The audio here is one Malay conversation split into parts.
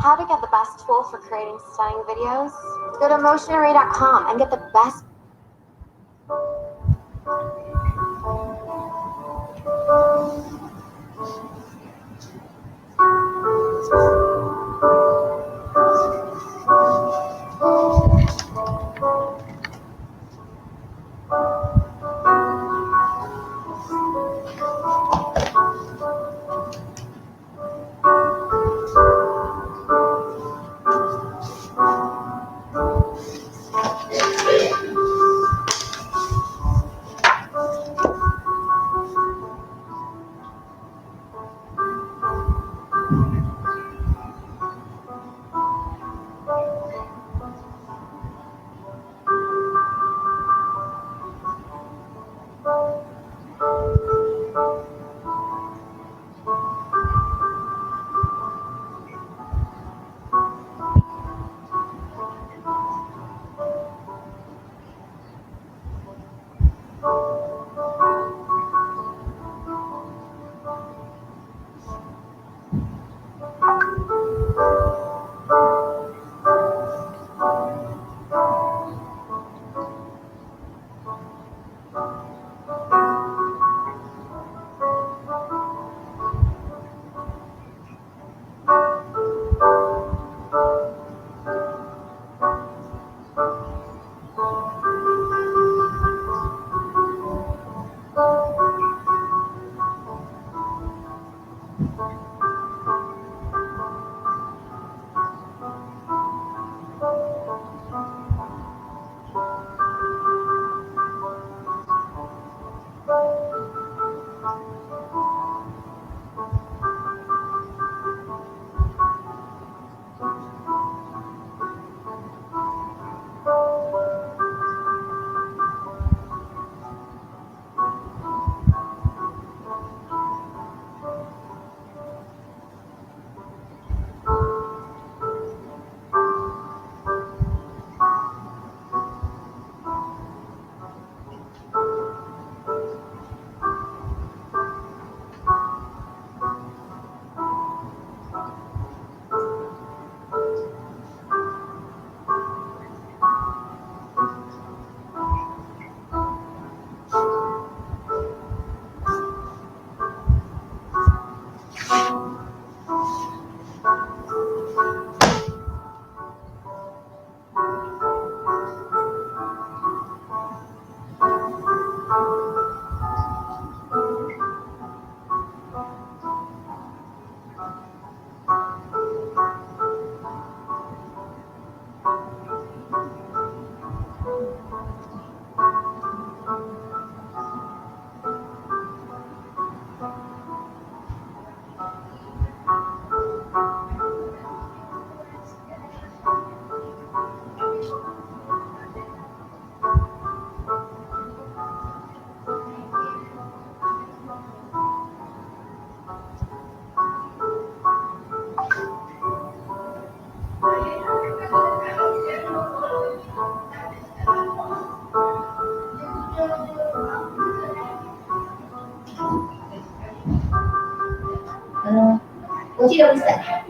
How to get the best tool for creating stunning videos? Go to motionarray.com and get the best.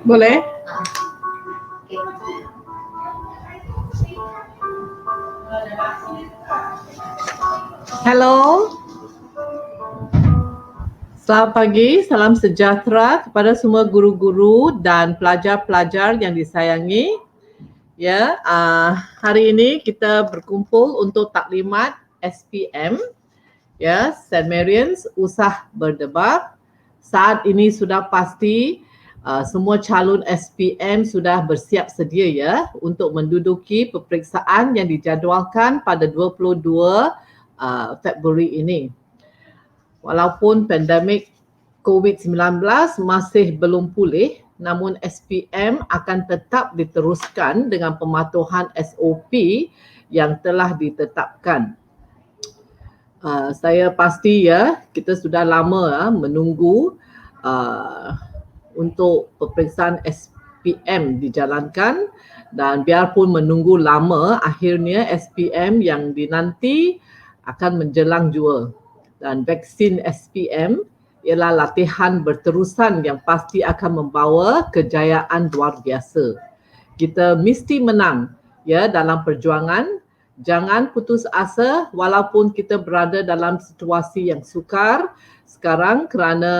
Boleh? Hello. Selamat pagi, salam sejahtera kepada semua guru-guru dan pelajar-pelajar yang disayangi. Ya, hari ini kita berkumpul untuk taklimat SPM, ya, St. Mary's Usah Berdebar. Saat ini sudah pasti semua calon SPM sudah bersiap sedia ya untuk menduduki peperiksaan yang dijadualkan pada 22 Februari ini. Walaupun pandemik COVID-19 masih belum pulih, namun SPM akan tetap diteruskan dengan pematuhan SOP yang telah ditetapkan. Saya pasti ya, kita sudah lama menunggu untuk peperiksaan SPM dijalankan, dan biarpun menunggu lama, akhirnya SPM yang dinanti akan menjelang jua. Dan vaksin SPM ialah latihan berterusan yang pasti akan membawa kejayaan luar biasa. Kita mesti menang ya dalam perjuangan. Jangan putus asa walaupun kita berada dalam situasi yang sukar sekarang kerana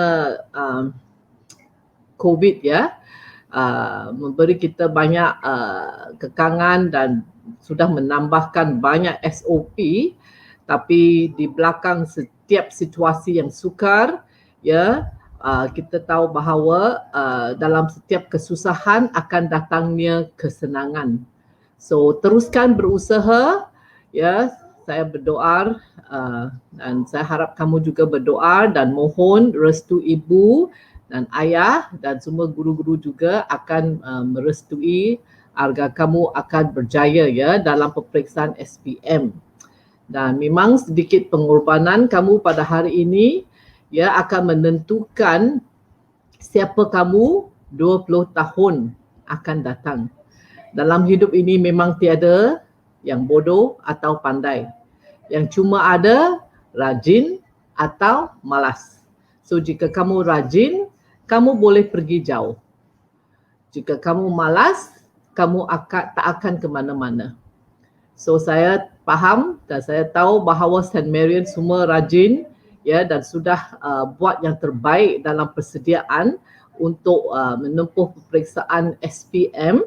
COVID ya. Memberi kita banyak kekangan dan sudah menambahkan banyak SOP, tapi di belakang setiap situasi yang sukar ya, kita tahu bahawa dalam setiap kesusahan akan datangnya kesenangan. So teruskan berusaha ya. Saya berdoa dan saya harap kamu juga berdoa dan mohon restu ibu dan ayah dan semua guru-guru juga akan merestui agar kamu akan berjaya ya dalam peperiksaan SPM. Dan memang sedikit pengorbanan kamu pada hari ini ya akan menentukan siapa kamu 20 tahun akan datang. Dalam hidup ini memang tiada yang bodoh atau pandai. Yang cuma ada rajin atau malas. So jika kamu rajin, kamu boleh pergi jauh. Jika kamu malas, kamu tak akan ke mana-mana. So saya faham dan saya tahu bahawa St. Marian semua rajin ya dan sudah buat yang terbaik dalam persediaan untuk menempuh peperiksaan SPM,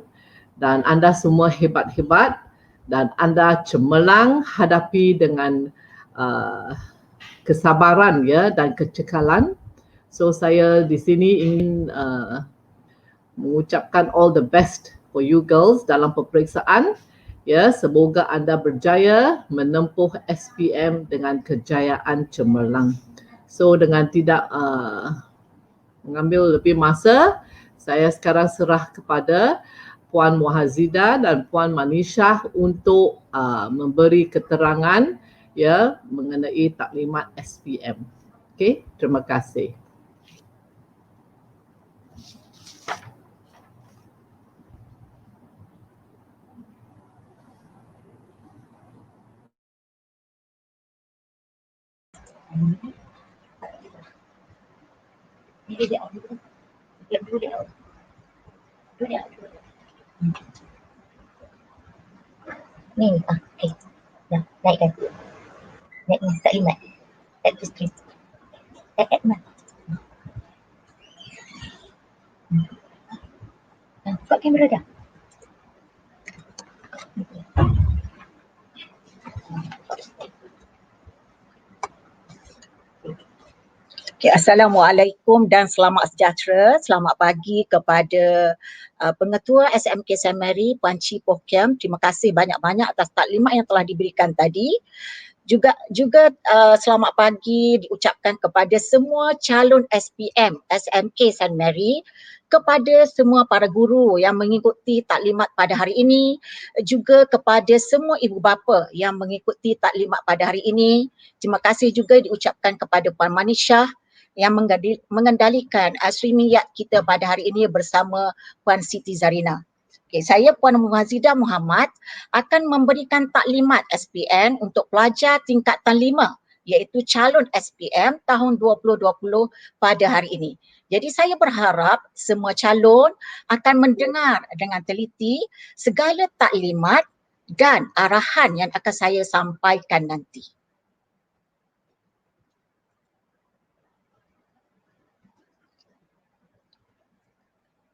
dan anda semua hebat-hebat dan anda cemerlang hadapi dengan kesabaran ya dan kecekalan. So saya di sini ingin mengucapkan all the best for you girls dalam peperiksaan. Ya, semoga anda berjaya menempuh SPM dengan kejayaan cemerlang. So dengan tidak mengambil lebih masa, saya sekarang serah kepada Puan Muhazida dan Puan Manisha untuk memberi keterangan ya mengenai taklimat SPM. Okey, terima kasih. Ni, okey. Dah, naikkan. Naikkan taklimat. Add to screen. Add mana? Buka kamera dah. Okay, Assalamualaikum dan selamat sejahtera. Selamat pagi kepada Pengetua SMK St. Mary, Puan Chee Poh Kiam. Terima kasih banyak-banyak atas taklimat yang telah diberikan tadi. Juga selamat pagi diucapkan kepada semua calon SPM SMK St. Mary, kepada semua para guru yang mengikuti taklimat pada hari ini, juga kepada semua ibu bapa yang mengikuti taklimat pada hari ini. Terima kasih juga diucapkan kepada Puan Manisha yang mengendalikan streaming kita pada hari ini bersama Puan Siti Zarina. Okay, saya Puan Muhazidah Muhammad akan memberikan taklimat SPM untuk pelajar tingkatan 5 iaitu calon SPM tahun 2020 pada hari ini. Jadi saya berharap semua calon akan mendengar dengan teliti segala taklimat dan arahan yang akan saya sampaikan nanti.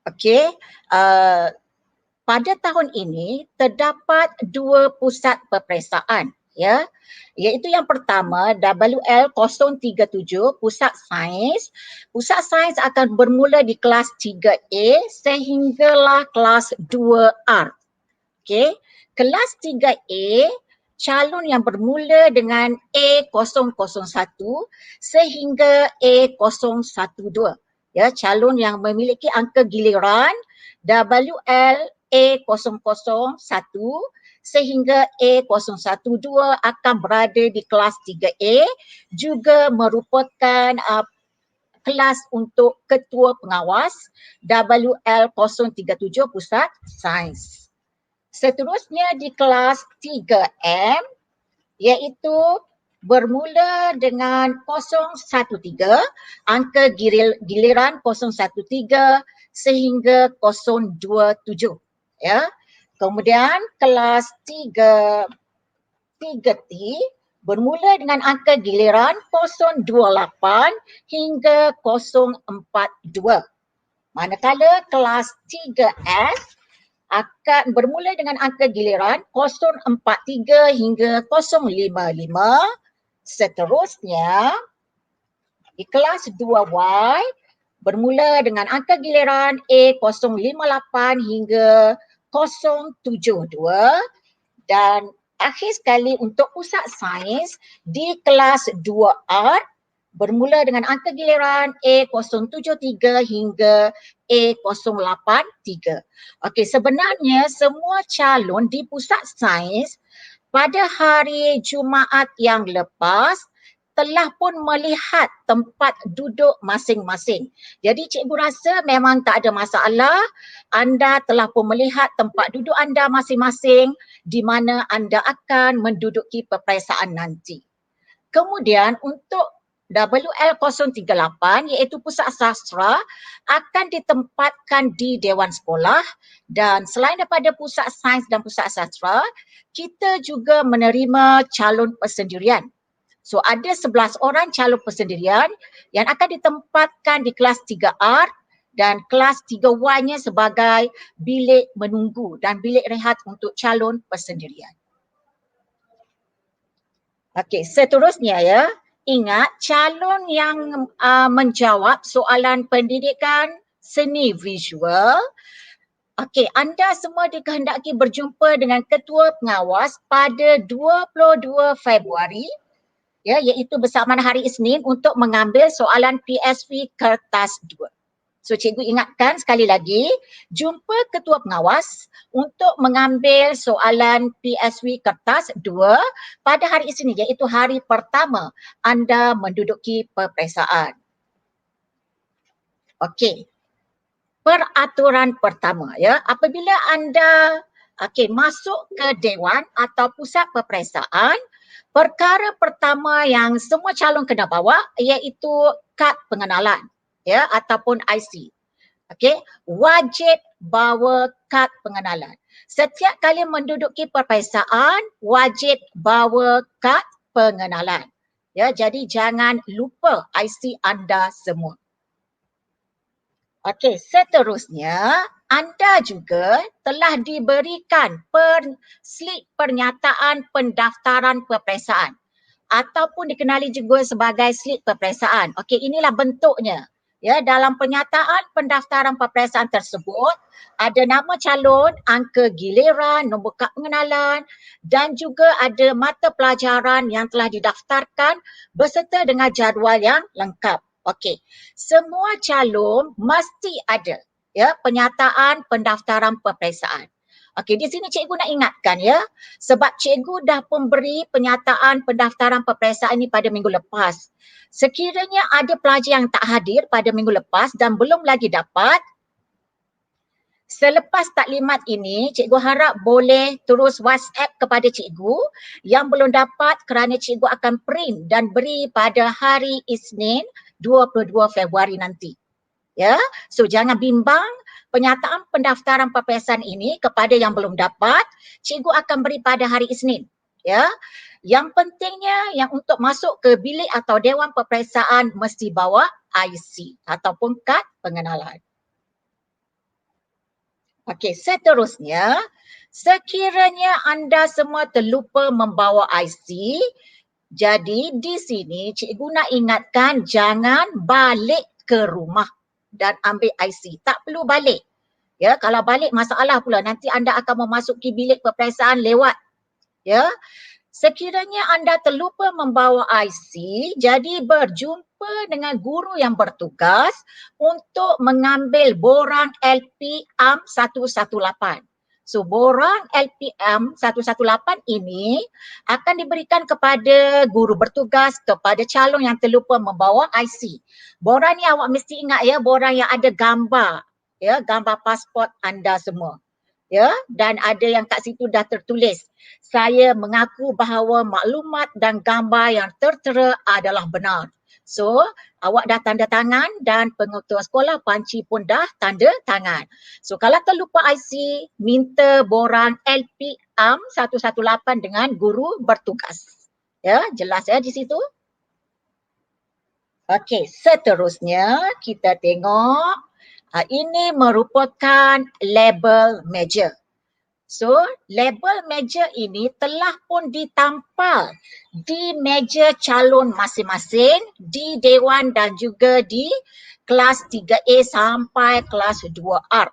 Okey, pada tahun ini terdapat 2 pusat peperiksaan ya, iaitu yang pertama WL037 Pusat Sains. Pusat Sains akan bermula di kelas 3A sehinggalah kelas 2R. Okey, kelas 3A calon yang bermula dengan A001 sehingga A012. Ya, calon yang memiliki angka giliran WL A001 sehingga A012 akan berada di kelas 3A, juga merupakan kelas untuk ketua pengawas WL037 Pusat Sains. Seterusnya di kelas 3M iaitu bermula dengan 013, angka giliran 013 sehingga 027. Ya. Kemudian kelas 3T bermula dengan angka giliran 028 hingga 042. Manakala kelas 3S akan bermula dengan angka giliran 043 hingga 055. Seterusnya, di kelas 2Y bermula dengan angka giliran A058 hingga 072 dan akhir sekali untuk pusat sains di kelas 2R bermula dengan angka giliran A073 hingga A083. Okey, sebenarnya semua calon di pusat sains pada hari Jumaat yang lepas telah pun melihat tempat duduk masing-masing. Jadi cikgu rasa memang tak ada masalah, anda telah pun melihat tempat duduk anda masing-masing di mana anda akan menduduki peperiksaan nanti. Kemudian untuk WL038 iaitu Pusat Sastra akan ditempatkan di Dewan Sekolah dan selain daripada Pusat Sains dan Pusat Sastra, kita juga menerima calon persendirian. So ada 11 orang calon persendirian yang akan ditempatkan di kelas 3R dan kelas 3Y-nya sebagai bilik menunggu dan bilik rehat untuk calon persendirian. Okey, seterusnya ya, ingat calon yang menjawab soalan pendidikan seni visual. Okey, anda semua dikehendaki berjumpa dengan Ketua Pengawas pada 22 Februari ya, iaitu bersamaan hari Isnin untuk mengambil soalan PSV kertas 2. So cikgu ingatkan sekali lagi, jumpa Ketua Pengawas untuk mengambil soalan PSV kertas 2 pada hari Isnin iaitu hari pertama anda menduduki peperiksaan. Okey. Peraturan pertama ya, apabila anda masuk ke dewan atau pusat peperiksaan, perkara pertama yang semua calon kena bawa iaitu kad pengenalan ya ataupun IC. Okey, wajib bawa kad pengenalan. Setiap kali menduduki peperiksaan wajib bawa kad pengenalan. Ya, jadi jangan lupa IC anda semua. Okey, seterusnya anda juga telah diberikan slip pernyataan pendaftaran peperiksaan ataupun dikenali juga sebagai slip peperiksaan. Okey, inilah bentuknya. Ya, dalam pernyataan pendaftaran peperiksaan tersebut ada nama calon, angka giliran, nombor kad pengenalan dan juga ada mata pelajaran yang telah didaftarkan beserta dengan jadual yang lengkap. Okey, semua calon mesti ada ya pernyataan pendaftaran peperiksaan. Okey, di sini cikgu nak ingatkan ya, sebab cikgu dah memberi pernyataan pendaftaran peperiksaan ini pada minggu lepas. Sekiranya ada pelajar yang tak hadir pada minggu lepas dan belum lagi dapat, selepas taklimat ini, cikgu harap boleh terus WhatsApp kepada cikgu yang belum dapat kerana cikgu akan print dan beri pada hari Isnin 22 Februari nanti. Ya, so jangan bimbang, pernyataan pendaftaran peperiksaan ini kepada yang belum dapat, cikgu akan beri pada hari Isnin. Ya, yang pentingnya yang untuk masuk ke bilik atau dewan peperiksaan mesti bawa IC ataupun kad pengenalan. Okey, seterusnya, sekiranya anda semua terlupa membawa IC, jadi di sini cikgu nak ingatkan jangan balik ke rumah dan ambil IC. Tak perlu balik. Ya, kalau balik masalah pula, nanti anda akan memasuki bilik peperiksaan lewat. Ya. Sekiranya anda terlupa membawa IC, jadi berjumpa dengan guru yang bertugas untuk mengambil borang LPM 118. So borang LPM 118 ini akan diberikan kepada guru bertugas kepada calon yang terlupa membawa IC. Borang ni awak mesti ingat ya, borang yang ada gambar, ya, gambar pasport anda semua. Ya, dan ada yang kat situ dah tertulis, saya mengaku bahawa maklumat dan gambar yang tertera adalah benar. So, awak dah tanda tangan dan pengetua sekolah panci pun dah tanda tangan. So, kalau terlupa IC, minta borang LPM 118 dengan guru bertugas. Ya, jelas ya di situ? Okey, seterusnya kita tengok ini merupakan label meja. So, label meja ini telah pun ditampal di meja calon masing-masing di Dewan dan juga di kelas 3A sampai kelas 2R.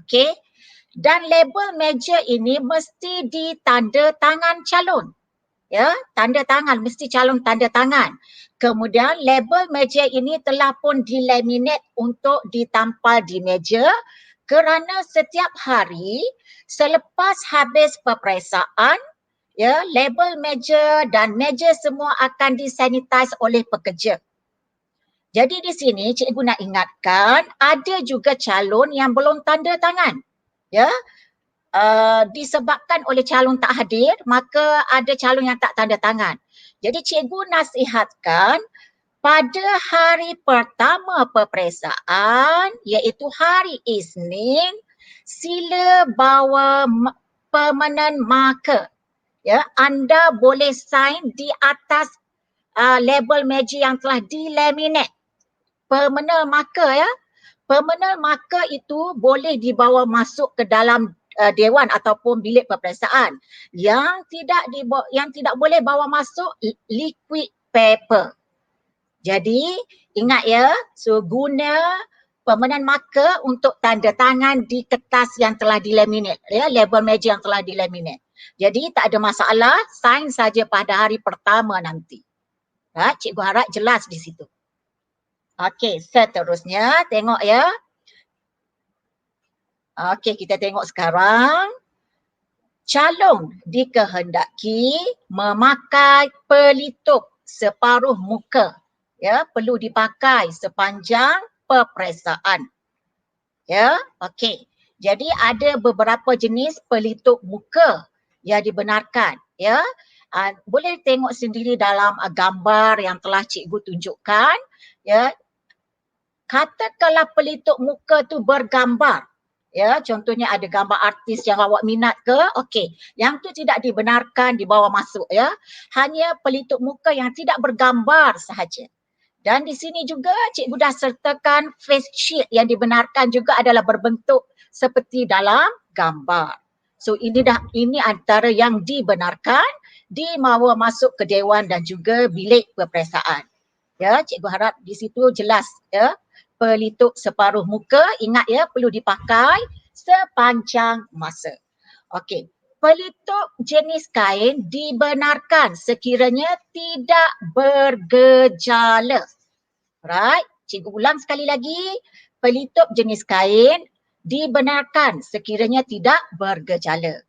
Okey. Dan label meja ini mesti ditanda tangan calon. Ya, tanda tangan, mesti calon tanda tangan. Kemudian label meja ini telah pun dilaminate untuk ditampal di meja kerana setiap hari selepas habis peperiksaan, ya, label meja dan meja semua akan disanitize oleh pekerja. Jadi di sini cikgu nak ingatkan ada juga calon yang belum tanda tangan. Ya, disebabkan oleh calon tak hadir, maka ada calon yang tak tanda tangan. Jadi cikgu nasihatkan pada hari pertama peperiksaan iaitu hari Isnin, sila bawa permanent marker. Ya, anda boleh sign di atas label meja yang telah dilaminate. Permanent marker ya. Permanent marker itu boleh dibawa masuk ke dalam dewan ataupun bilik peperiksaan. Yang tidak boleh bawa masuk liquid paper. Jadi ingat ya, so guna permanent marker untuk tanda tangan di kertas yang telah dilaminate, ya, label meja yang telah dilaminate. Jadi tak ada masalah, sign saja pada hari pertama nanti. Ha, cikgu harap jelas di situ. Okey, seterusnya tengok ya. Okey, kita tengok sekarang. Calon dikehendaki memakai pelitup separuh muka. Ya, perlu dipakai sepanjang peperiksaan. Ya, okey. Jadi ada beberapa jenis pelitup muka yang dibenarkan. Ya, boleh tengok sendiri dalam gambar yang telah cikgu tunjukkan. Ya, katakanlah pelitup muka tu bergambar. Ya, contohnya ada gambar artis yang awak minat ke, okey. Yang tu tidak dibenarkan dibawa masuk ya. Hanya pelitup muka yang tidak bergambar sahaja. Dan di sini juga cikgu dah sertakan face shield yang dibenarkan juga adalah berbentuk seperti dalam gambar. So ini antara yang dibenarkan dibawa masuk ke dewan dan juga bilik peperiksaan. Ya, cikgu harap di situ jelas ya. Pelitup separuh muka, ingat ya, perlu dipakai sepanjang masa. Okey. Pelitup jenis kain dibenarkan sekiranya tidak bergejala. Right? Cikgu ulang sekali lagi. Pelitup jenis kain dibenarkan sekiranya tidak bergejala.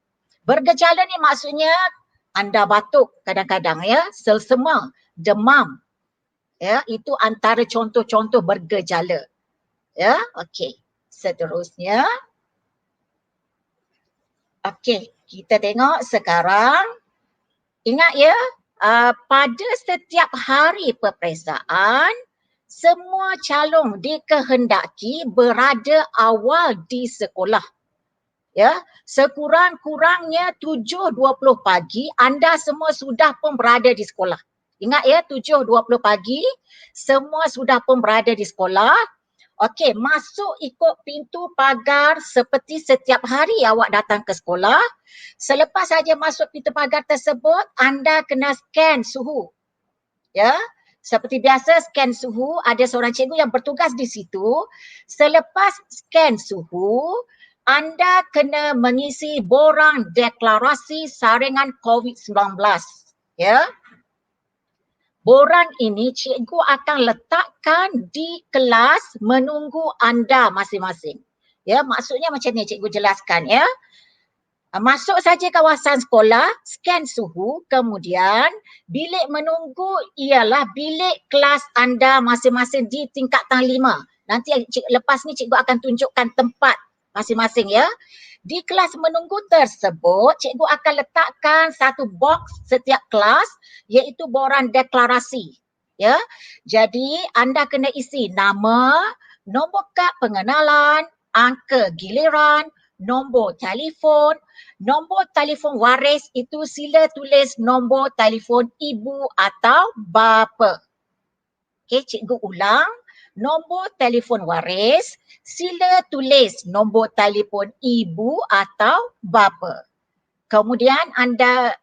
Bergejala ni maksudnya anda batuk kadang-kadang ya, selsema, demam. Ya, itu antara contoh-contoh bergejala. Ya, okey. Seterusnya. Okey, kita tengok sekarang. Ingat ya, pada setiap hari peperiksaan, semua calon dikehendaki berada awal di sekolah. Ya, sekurang-kurangnya 7.20 pagi anda semua sudah pun berada di sekolah. Ingat ya, 7.20 pagi semua sudah pun berada di sekolah. Okey, masuk ikut pintu pagar seperti setiap hari awak datang ke sekolah. Selepas saja masuk pintu pagar tersebut, anda kena scan suhu. Ya, seperti biasa scan suhu, ada seorang cikgu yang bertugas di situ. Selepas scan suhu, anda kena mengisi borang deklarasi saringan COVID-19. Ya. Borang ini cikgu akan letakkan di kelas menunggu anda masing-masing. Ya, maksudnya macam ni cikgu jelaskan ya. Masuk saja kawasan sekolah, scan suhu, kemudian bilik menunggu ialah bilik kelas anda masing-masing di tingkatan 5. Nanti lepas ni cikgu akan tunjukkan tempat masing-masing ya. Di kelas menunggu tersebut, cikgu akan letakkan satu box setiap kelas iaitu borang deklarasi. Ya. Jadi anda kena isi nama, nombor kad pengenalan, angka giliran, nombor telefon waris itu sila tulis nombor telefon ibu atau bapa. Okey, cikgu ulang. Nombor telefon waris, sila tulis nombor telefon ibu atau bapa. Kemudian anda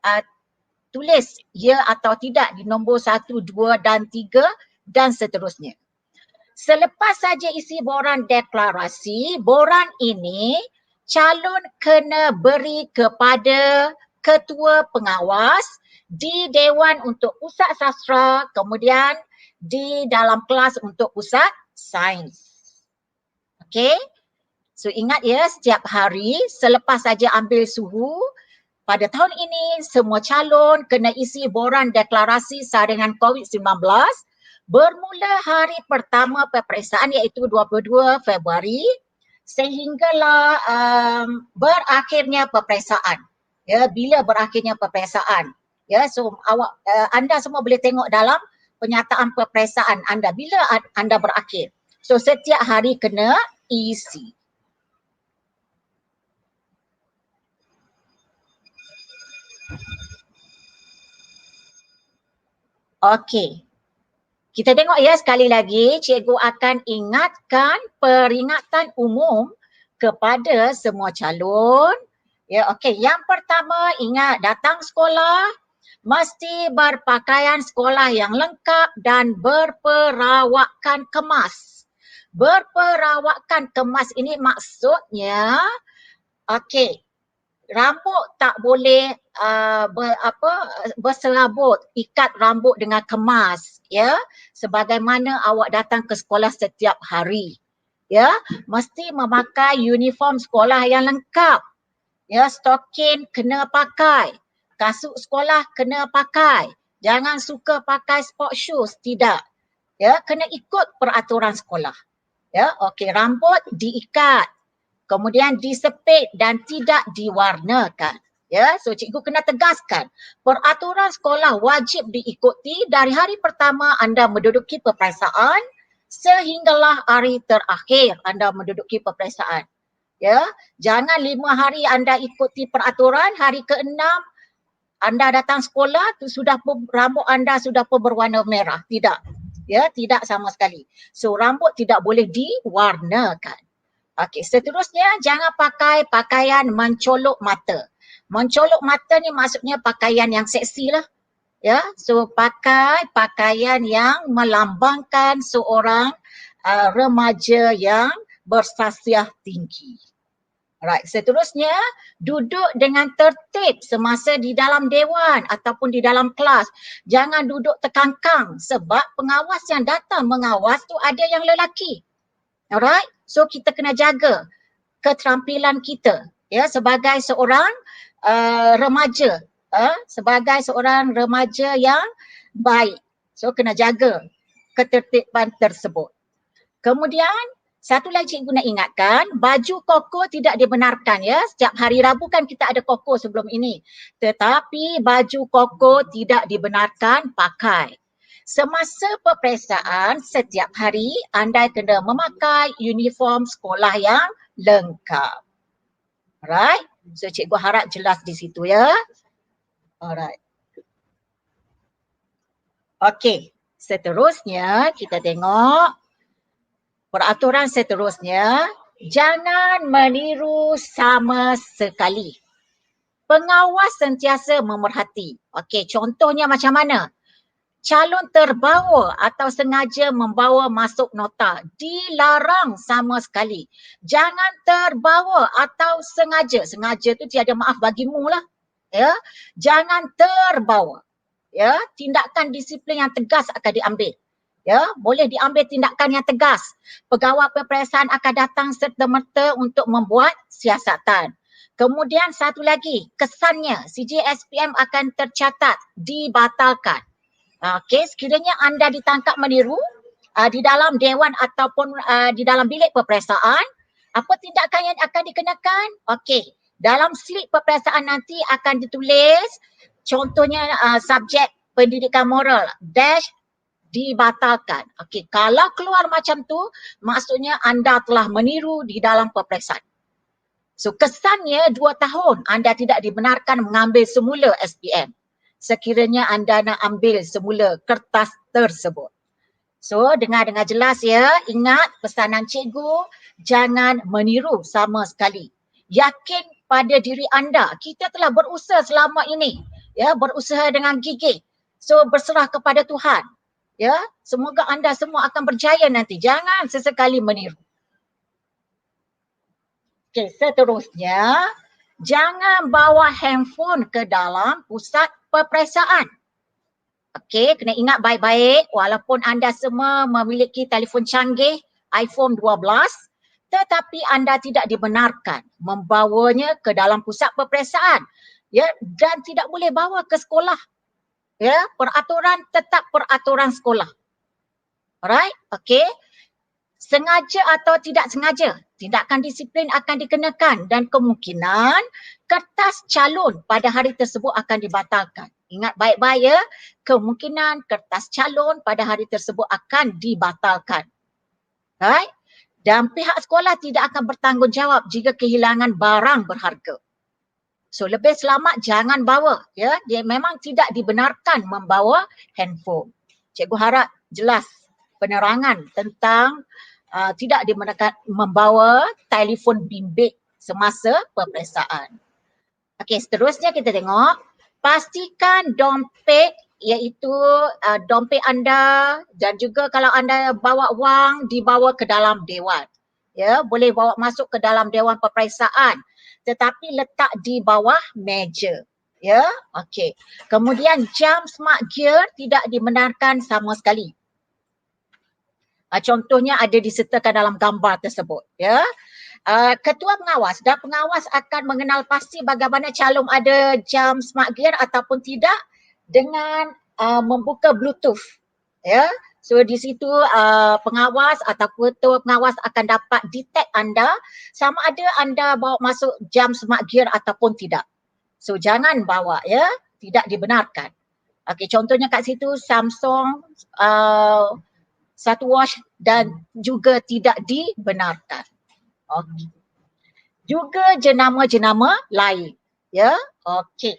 tulis ya atau tidak di nombor 1, 2 dan 3 dan seterusnya. Selepas saja isi borang deklarasi, borang ini calon kena beri kepada ketua pengawas di Dewan untuk Pusat Sastra, kemudian di dalam kelas untuk pusat sains. Okey? So ingat ya, setiap hari selepas saja ambil suhu, pada tahun ini semua calon kena isi borang deklarasi saringan COVID-19 bermula hari pertama peperiksaan iaitu 22 Februari sehinggalah berakhirnya peperiksaan. Ya, bila berakhirnya peperiksaan. Ya, so anda semua boleh tengok dalam penyataan peperiksaan anda bila anda berakhir. So setiap hari kena isi. Okey. Kita tengok ya sekali lagi, cikgu akan ingatkan peringatan umum kepada semua calon. Ya, okey. Yang pertama, ingat datang sekolah mesti berpakaian sekolah yang lengkap dan berperawakan kemas. Berperawakan kemas ini maksudnya, okey, rambut tak boleh berserabut, ikat rambut dengan kemas ya, sebagaimana awak datang ke sekolah setiap hari. Ya, mesti memakai uniform sekolah yang lengkap. Ya, stokin kena pakai. Kasut sekolah kena pakai. Jangan suka pakai sport shoes, tidak. Ya, kena ikut peraturan sekolah. Ya, okey, rambut diikat. Kemudian disepit dan tidak diwarnakan. Ya, so cikgu kena tegaskan. Peraturan sekolah wajib diikuti dari hari pertama anda menduduki peperiksaan sehinggalah hari terakhir anda menduduki peperiksaan. Ya, jangan 5 hari anda ikuti peraturan, hari ke-6 anda datang sekolah tu sudah rambut anda sudah berwarna merah. Tidak. Ya, tidak sama sekali. So rambut tidak boleh diwarnakan. Okey, seterusnya jangan pakai pakaian mencolok mata. Mencolok mata ni maksudnya pakaian yang seksi lah. Ya, so pakai pakaian yang melambangkan seorang remaja yang bersasiah tinggi. Alright, seterusnya duduk dengan tertib semasa di dalam dewan ataupun di dalam kelas. Jangan duduk terkangkang sebab pengawas yang datang mengawas tu ada yang lelaki. Alright, so kita kena jaga keterampilan kita ya sebagai seorang remaja, sebagai seorang remaja yang baik. So kena jaga ketertiban tersebut. Kemudian satu lagi cikgu nak ingatkan, baju koko tidak dibenarkan ya. Setiap hari Rabu kan kita ada koko sebelum ini. Tetapi baju koko tidak dibenarkan pakai. Semasa peperiksaan setiap hari anda kena memakai uniform sekolah yang lengkap. Alright. So cikgu harap jelas di situ ya. Alright. Okey. Seterusnya kita tengok peraturan seterusnya, jangan meniru sama sekali. Pengawas sentiasa memerhati. Okey, contohnya macam mana? Calon terbawa atau sengaja membawa masuk nota dilarang sama sekali. Jangan terbawa atau sengaja. Sengaja tu tiada maaf bagimu lah. Ya, jangan terbawa. Ya, tindakan disiplin yang tegas akan diambil. Ya, boleh diambil tindakan yang tegas. Pegawai peperiksaan akan datang serta-merta untuk membuat siasatan. Kemudian satu lagi, kesannya CJSPM akan tercatat dibatalkan. Okey, sekiranya anda ditangkap meniru di dalam dewan ataupun di dalam bilik peperiksaan, Apa tindakan yang akan dikenakan? Okey, dalam slip peperiksaan nanti akan ditulis contohnya subjek pendidikan moral dash dibatalkan. Okey, kalau keluar macam tu, maksudnya anda telah meniru di dalam peperiksaan. So kesannya 2 tahun anda tidak dibenarkan mengambil semula SPM. Sekiranya anda nak ambil semula kertas tersebut. So dengar jelas ya, ingat pesanan cikgu, jangan meniru sama sekali. Yakin pada diri anda, kita telah berusaha selama ini, ya, berusaha dengan gigih. So berserah kepada Tuhan. Ya, semoga anda semua akan berjaya nanti. Jangan sesekali meniru. Okey, seterusnya, jangan bawa handphone ke dalam pusat peperiksaan. Okey, kena ingat baik-baik walaupun anda semua memiliki telefon canggih iPhone 12, tetapi anda tidak dibenarkan membawanya ke dalam pusat peperiksaan. Ya, dan tidak boleh bawa ke sekolah. Ya, peraturan tetap peraturan sekolah. Alright? Okey. Sengaja atau tidak sengaja, tindakan disiplin akan dikenakan dan kemungkinan kertas calon pada hari tersebut akan dibatalkan. Ingat baik-baik ya, kemungkinan kertas calon pada hari tersebut akan dibatalkan. Right? Dan pihak sekolah tidak akan bertanggungjawab jika kehilangan barang berharga. So lebih selamat jangan bawa, ya. Dia memang tidak dibenarkan membawa handphone. Cikgu harap jelas penerangan tentang tidak dibenarkan membawa telefon bimbit semasa peperiksaan. Okey, seterusnya kita tengok, pastikan dompet iaitu dompet anda dan juga kalau anda bawa wang dibawa ke dalam dewan. Ya, boleh bawa masuk ke dalam dewan peperiksaan tetapi letak di bawah meja. Ya, okey. Kemudian jam smart gear tidak dibenarkan sama sekali. Contohnya ada disertakan dalam gambar tersebut. Ya, ketua pengawas dan pengawas akan mengenal pasti bagaimana calon ada jam smart gear ataupun tidak dengan membuka Bluetooth. Ya, so di situ pengawas atau ketua pengawas akan dapat detect anda sama ada anda bawa masuk jam smart gear ataupun tidak. So jangan bawa, ya, tidak dibenarkan. Okey, contohnya kat situ Samsung satu watch dan juga tidak dibenarkan. Okey. Juga jenama-jenama lain. Ya, okey.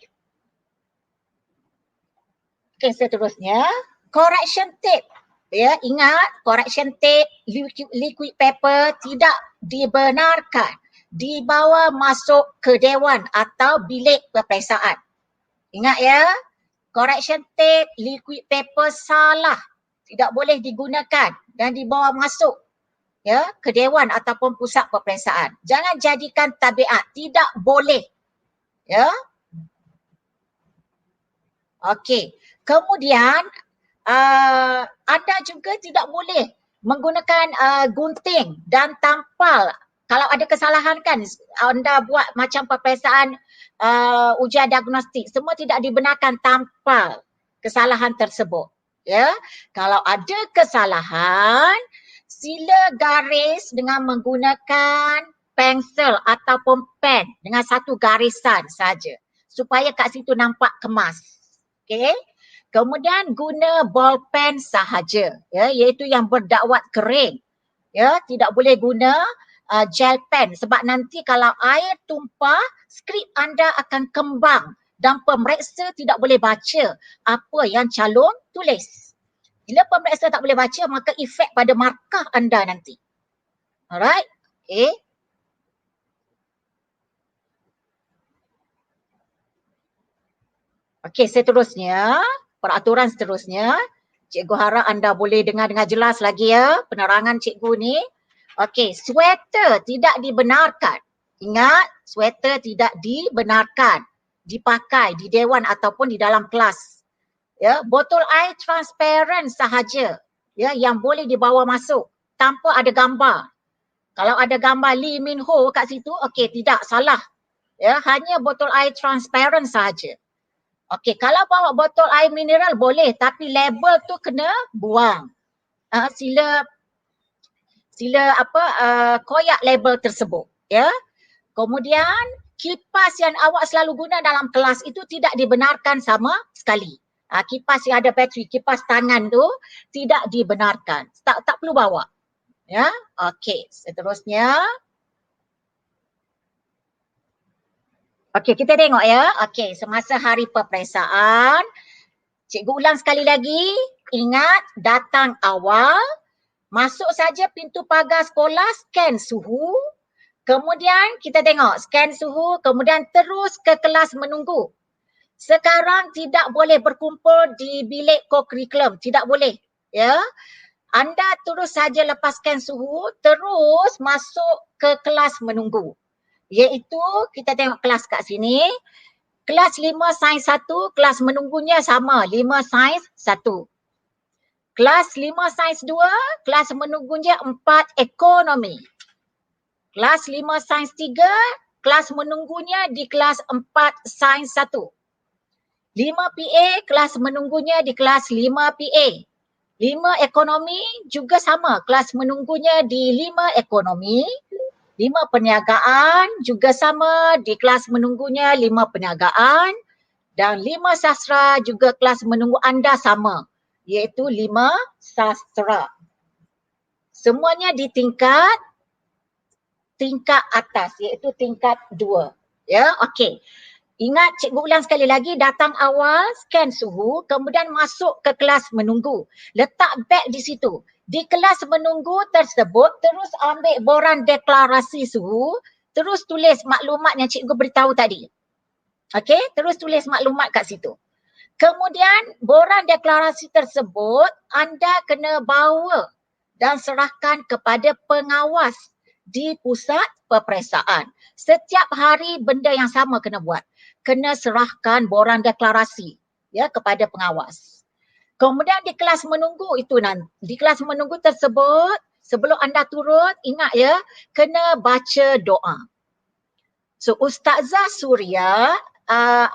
Okey, seterusnya correction tape. Ya, ingat correction tape, liquid paper tidak dibenarkan dibawa masuk ke dewan atau bilik peperiksaan. Ingat ya, correction tape, liquid paper salah. Tidak boleh digunakan dan dibawa masuk, ya, ke dewan ataupun pusat peperiksaan. Jangan jadikan tabiat, tidak boleh. Ya. Okey. Kemudian anda juga tidak boleh menggunakan gunting dan tampal. Kalau ada kesalahan kan anda buat macam peperiksaan ujian diagnostik, semua tidak dibenarkan tampal kesalahan tersebut. Ya, kalau ada kesalahan, sila garis dengan menggunakan pensel ataupun pen dengan satu garisan saja supaya kat situ nampak kemas. Okey. Kemudian guna bolpen sahaja, ya, iaitu yang berdakwat kering. Ya, tidak boleh guna gel pen sebab nanti kalau air tumpah, skrip anda akan kembang dan pemeriksa tidak boleh baca apa yang calon tulis. Bila pemeriksa tak boleh baca, maka efek pada markah anda nanti. Alright? Okay. Okay, seterusnya, peraturan seterusnya. Cikgu harap anda boleh dengar dengan jelas lagi ya penerangan cikgu ni. Okay, sweater tidak dibenarkan. Ingat, sweater tidak dibenarkan dipakai di dewan ataupun di dalam kelas. Ya, botol air transparent sahaja, ya, yang boleh dibawa masuk tanpa ada gambar. Kalau ada gambar Lee Min Ho kat situ, okey, tidak, salah. Ya, hanya botol air transparent sahaja. Okey, kalau bawa botol air mineral boleh tapi label tu kena buang. Sila koyak label tersebut, ya. Kemudian kipas yang awak selalu guna dalam kelas itu tidak dibenarkan sama sekali. Kipas yang ada bateri, kipas tangan tu tidak dibenarkan. Tak perlu bawa. Ya. Okey, seterusnya. Okey, kita tengok ya. Okey, semasa hari peperiksaan, cikgu ulang sekali lagi, ingat datang awal, masuk saja pintu pagar sekolah, scan suhu, kemudian kita tengok scan suhu, kemudian terus ke kelas menunggu. Sekarang tidak boleh berkumpul di bilik co-curriculum, tidak boleh. Ya. Anda terus saja lepaskan suhu, terus masuk ke kelas menunggu. Iaitu kita tengok kelas kat sini. Kelas 5 sains 1, kelas menunggunya sama 5 sains 1. Kelas 5 sains 2, kelas menunggunya 4 ekonomi. Kelas 5 sains 3, kelas menunggunya di kelas 4 sains 1. 5 PA, kelas menunggunya di kelas 5 PA. 5 ekonomi juga sama, kelas menunggunya di 5 ekonomi. 5 perniagaan juga sama, di kelas menunggunya 5 perniagaan. Dan 5 sastra juga kelas menunggu anda sama, iaitu 5 sastra. Semuanya di tingkat atas, iaitu tingkat 2. Ya, okey. Ingat, cikgu ulang sekali lagi, datang awal, scan suhu, kemudian masuk ke kelas menunggu. Letak beg di situ. Di kelas menunggu tersebut, terus ambil borang deklarasi suhu, terus tulis maklumat yang cikgu beritahu tadi. Okey, terus tulis maklumat kat situ. Kemudian, borang deklarasi tersebut, anda kena bawa dan serahkan kepada pengawas di pusat peperiksaan. Setiap hari benda yang sama kena buat. Kena serahkan borang deklarasi ya kepada pengawas. Kemudian di kelas menunggu itu nanti, di kelas menunggu tersebut sebelum anda turun, ingat ya, kena baca doa. So Ustazah Suria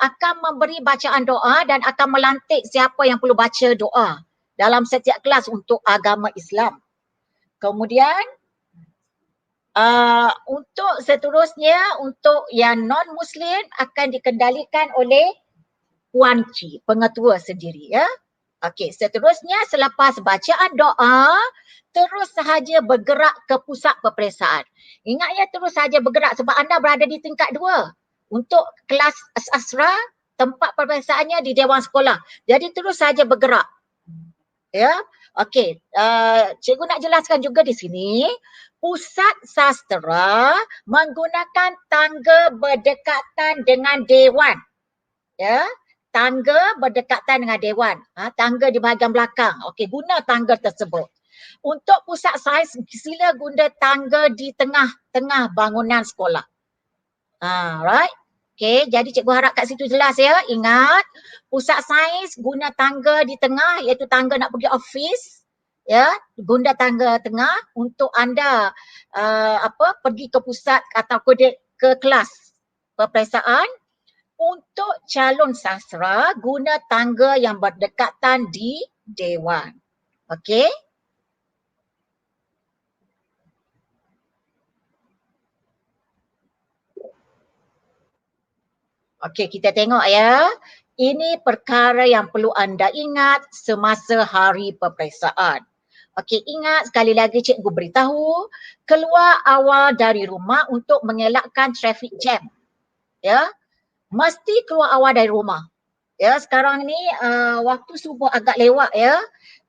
akan memberi bacaan doa dan akan melantik siapa yang perlu baca doa dalam setiap kelas untuk agama Islam. Kemudian untuk seterusnya, untuk yang non-Muslim akan dikendalikan oleh Puan Cik, pengetua sendiri ya. Okey, seterusnya selepas bacaan doa, terus sahaja bergerak ke pusat peperiksaan. Ingat ya, terus sahaja bergerak sebab anda berada di tingkat 2. Untuk kelas sastra, tempat peperiksaannya di Dewan Sekolah. Jadi terus sahaja bergerak. Ya, okey. Cikgu nak jelaskan juga di sini, pusat sastra menggunakan tangga berdekatan dengan dewan. Ya, tangga berdekatan dengan dewan. Tangga di bahagian belakang. Okey, guna tangga tersebut. Untuk pusat sains, sila guna tangga di tengah-tengah bangunan sekolah. Right? Okey, jadi cikgu harap kat situ jelas ya. Ingat, pusat sains guna tangga di tengah, iaitu tangga nak pergi office. Ya, guna tangga tengah untuk anda pergi ke pusat atau ke kelas peperiksaan. Untuk calon sastra, guna tangga yang berdekatan di dewan. Okey? Okey, kita tengok ya. Ini perkara yang perlu anda ingat semasa hari peperiksaan. Okey, ingat sekali lagi cikgu beritahu, keluar awal dari rumah untuk mengelakkan traffic jam. Ya, mesti keluar awal dari rumah. Ya, sekarang ni waktu subuh agak lewat ya.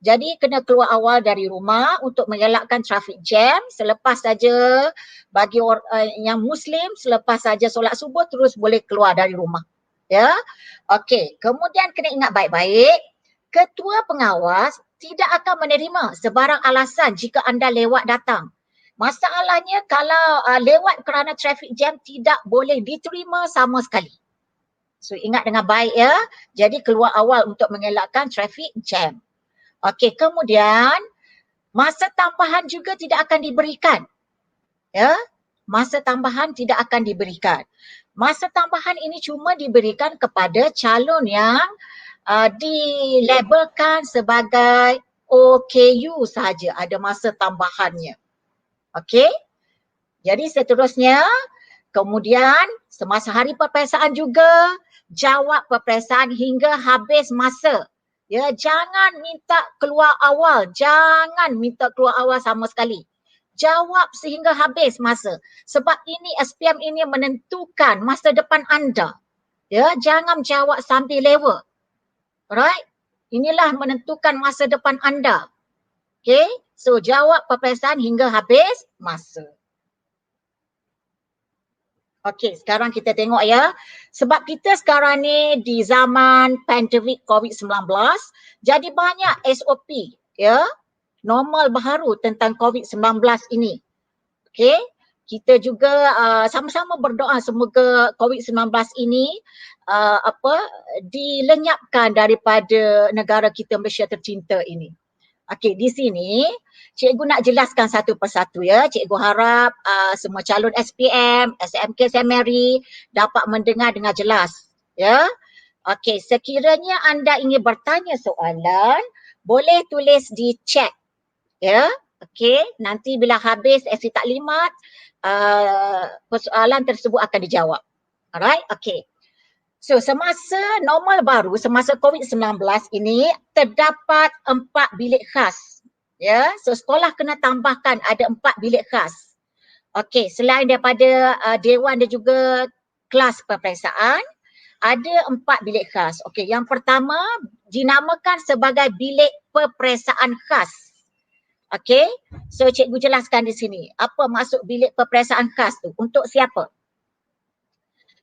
Jadi kena keluar awal dari rumah untuk mengelakkan traffic jam. Selepas saja bagi yang Muslim, selepas saja solat subuh terus boleh keluar dari rumah. Ya. Okey, kemudian kena ingat baik-baik, ketua pengawas tidak akan menerima sebarang alasan jika anda lewat datang. Masalahnya kalau lewat kerana traffic jam tidak boleh diterima sama sekali. So ingat dengan baik ya. Jadi keluar awal untuk mengelakkan traffic jam. Okey, kemudian masa tambahan juga tidak akan diberikan. Ya. Masa tambahan tidak akan diberikan. Masa tambahan ini cuma diberikan kepada calon yang dilabelkan sebagai OKU sahaja, ada masa tambahannya. Okey. Jadi seterusnya, kemudian semasa hari peperiksaan juga, jawab peperiksaan hingga habis masa. Ya, jangan minta keluar awal, jangan minta keluar awal sama sekali. Jawab sehingga habis masa. Sebab ini SPM ini menentukan masa depan anda. Ya, jangan jawab sambil lewat. Alright? Inilah menentukan masa depan anda. Okay? So, jawab peperiksaan hingga habis masa. Okey, sekarang kita tengok ya. Sebab kita sekarang ni di zaman pandemik COVID-19, jadi banyak SOP ya, normal baharu tentang COVID-19 ini. Okey, kita juga sama-sama berdoa semoga COVID-19 ini dilenyapkan daripada negara kita Malaysia tercinta ini. Okey, di sini cikgu nak jelaskan satu persatu ya. Cikgu harap semua calon SPM, SMK St. Mary dapat mendengar dengan jelas. Ya. Okey, sekiranya anda ingin bertanya soalan, boleh tulis di chat. Ya. Okey, nanti bila habis sesi taklimat, persoalan tersebut akan dijawab. Alright, okey. So, semasa normal baru, semasa COVID-19 ini terdapat 4 bilik khas. Ya, so sekolah kena tambahkan ada 4 bilik khas. Okey, selain daripada dewan dan juga kelas peperiksaan, ada 4 bilik khas. Okey, yang pertama dinamakan sebagai bilik peperiksaan khas. Okey, so cikgu jelaskan di sini. Apa maksud bilik peperiksaan khas tu? Untuk siapa?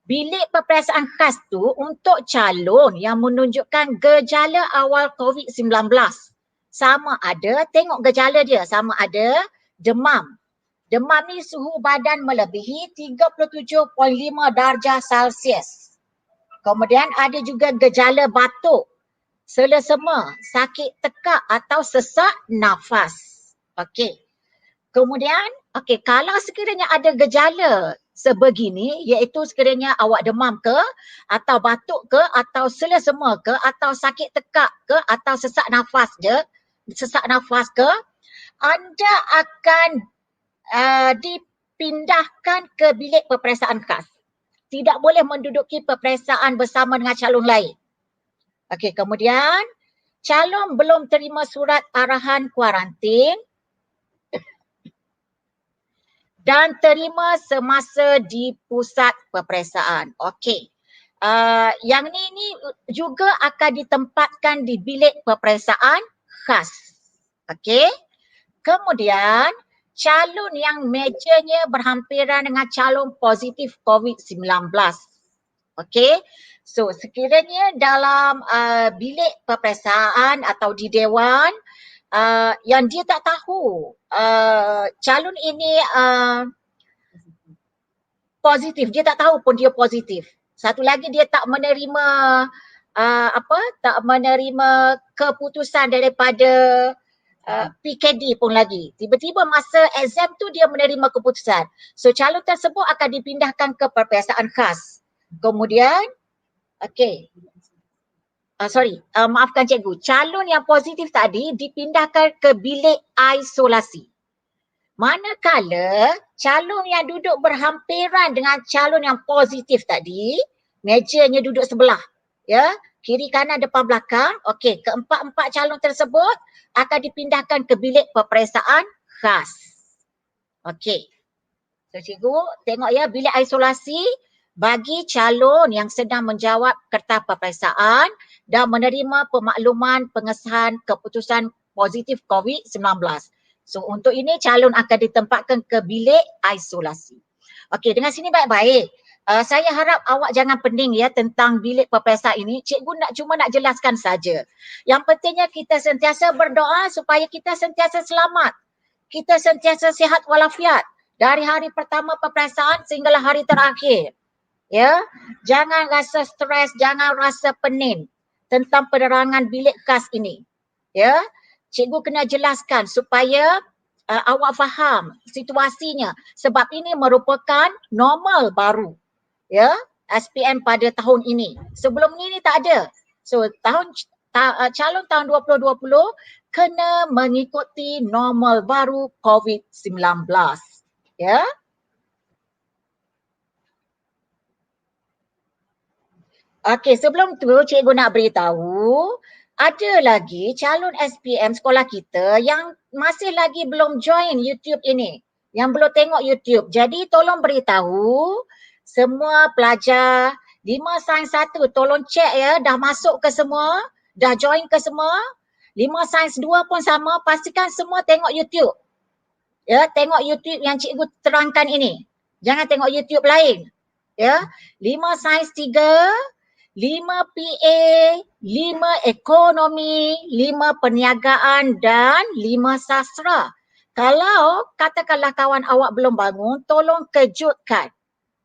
Bilik peperiksaan khas tu untuk calon yang menunjukkan gejala awal COVID-19. Sama ada, tengok gejala dia, sama ada demam. Demam ni suhu badan melebihi 37.5 darjah Celsius. Kemudian ada juga gejala batuk, selesema, sakit tekak atau sesak nafas. Okey. Kemudian, okey, kalau sekiranya ada gejala sebegini, iaitu sekiranya awak demam ke, atau batuk ke, atau selesema ke, atau sakit tekak ke, atau sesak nafas ke, anda akan dipindahkan ke bilik peperiksaan khas. Tidak boleh menduduki peperiksaan bersama dengan calon lain. Okey, kemudian calon belum terima surat arahan kuarantin dan terima semasa di pusat peperiksaan. Okey. Yang ni juga akan ditempatkan di bilik peperiksaan khas. Okey. Kemudian calon yang mejanya berhampiran dengan calon positif COVID-19. Okey. So sekiranya dalam bilik peperiksaan atau di dewan yang dia tak tahu calon ini positif, dia tak tahu pun dia positif. Satu lagi dia tak menerima tak menerima keputusan daripada PKD pun lagi. Tiba-tiba masa exam tu dia menerima keputusan. So calon tersebut akan dipindahkan ke peperiksaan khas. Kemudian okey. Maafkan cikgu. Calon yang positif tadi dipindahkan ke bilik isolasi. Manakala calon yang duduk berhampiran dengan calon yang positif tadi, mejanya duduk sebelah. Ya, kiri kanan depan belakang. Okey, keempat-empat calon tersebut akan dipindahkan ke bilik peperiksaan khas. Okey. So cikgu tengok ya, bilik isolasi bagi calon yang sedang menjawab kertas peperiksaan dan menerima pemakluman pengesahan keputusan positif COVID-19. So untuk ini calon akan ditempatkan ke bilik isolasi. Okey, dengan sini baik-baik. Saya harap awak jangan pening ya tentang bilik peperiksaan ini. Cikgu cuma nak jelaskan saja. Yang pentingnya kita sentiasa berdoa supaya kita sentiasa selamat. Kita sentiasa sihat walafiat dari hari pertama peperiksaan sehinggalah hari terakhir. Ya, jangan rasa stres, jangan rasa pening tentang penerangan bilik khas ini. Ya, cikgu kena jelaskan supaya awak faham situasinya sebab ini merupakan normal baru. Ya, SPM pada tahun ini. Sebelum ni tak ada. So calon tahun 2020 kena mengikuti normal baru COVID-19. Ya. Okey, sebelum tu cikgu nak beritahu ada lagi calon SPM sekolah kita yang masih lagi belum join YouTube ini, yang belum tengok YouTube. Jadi tolong beritahu semua pelajar 5 sains 1 tolong cek ya, dah masuk ke semua, dah join ke semua. 5 sains 2 pun sama, pastikan semua tengok YouTube. Ya, tengok YouTube yang cikgu terangkan ini. Jangan tengok YouTube lain. Ya, 5 sains 3, 5 PA, 5 ekonomi, 5 perniagaan dan 5 sastra. Kalau katakanlah kawan awak belum bangun, tolong kejutkan.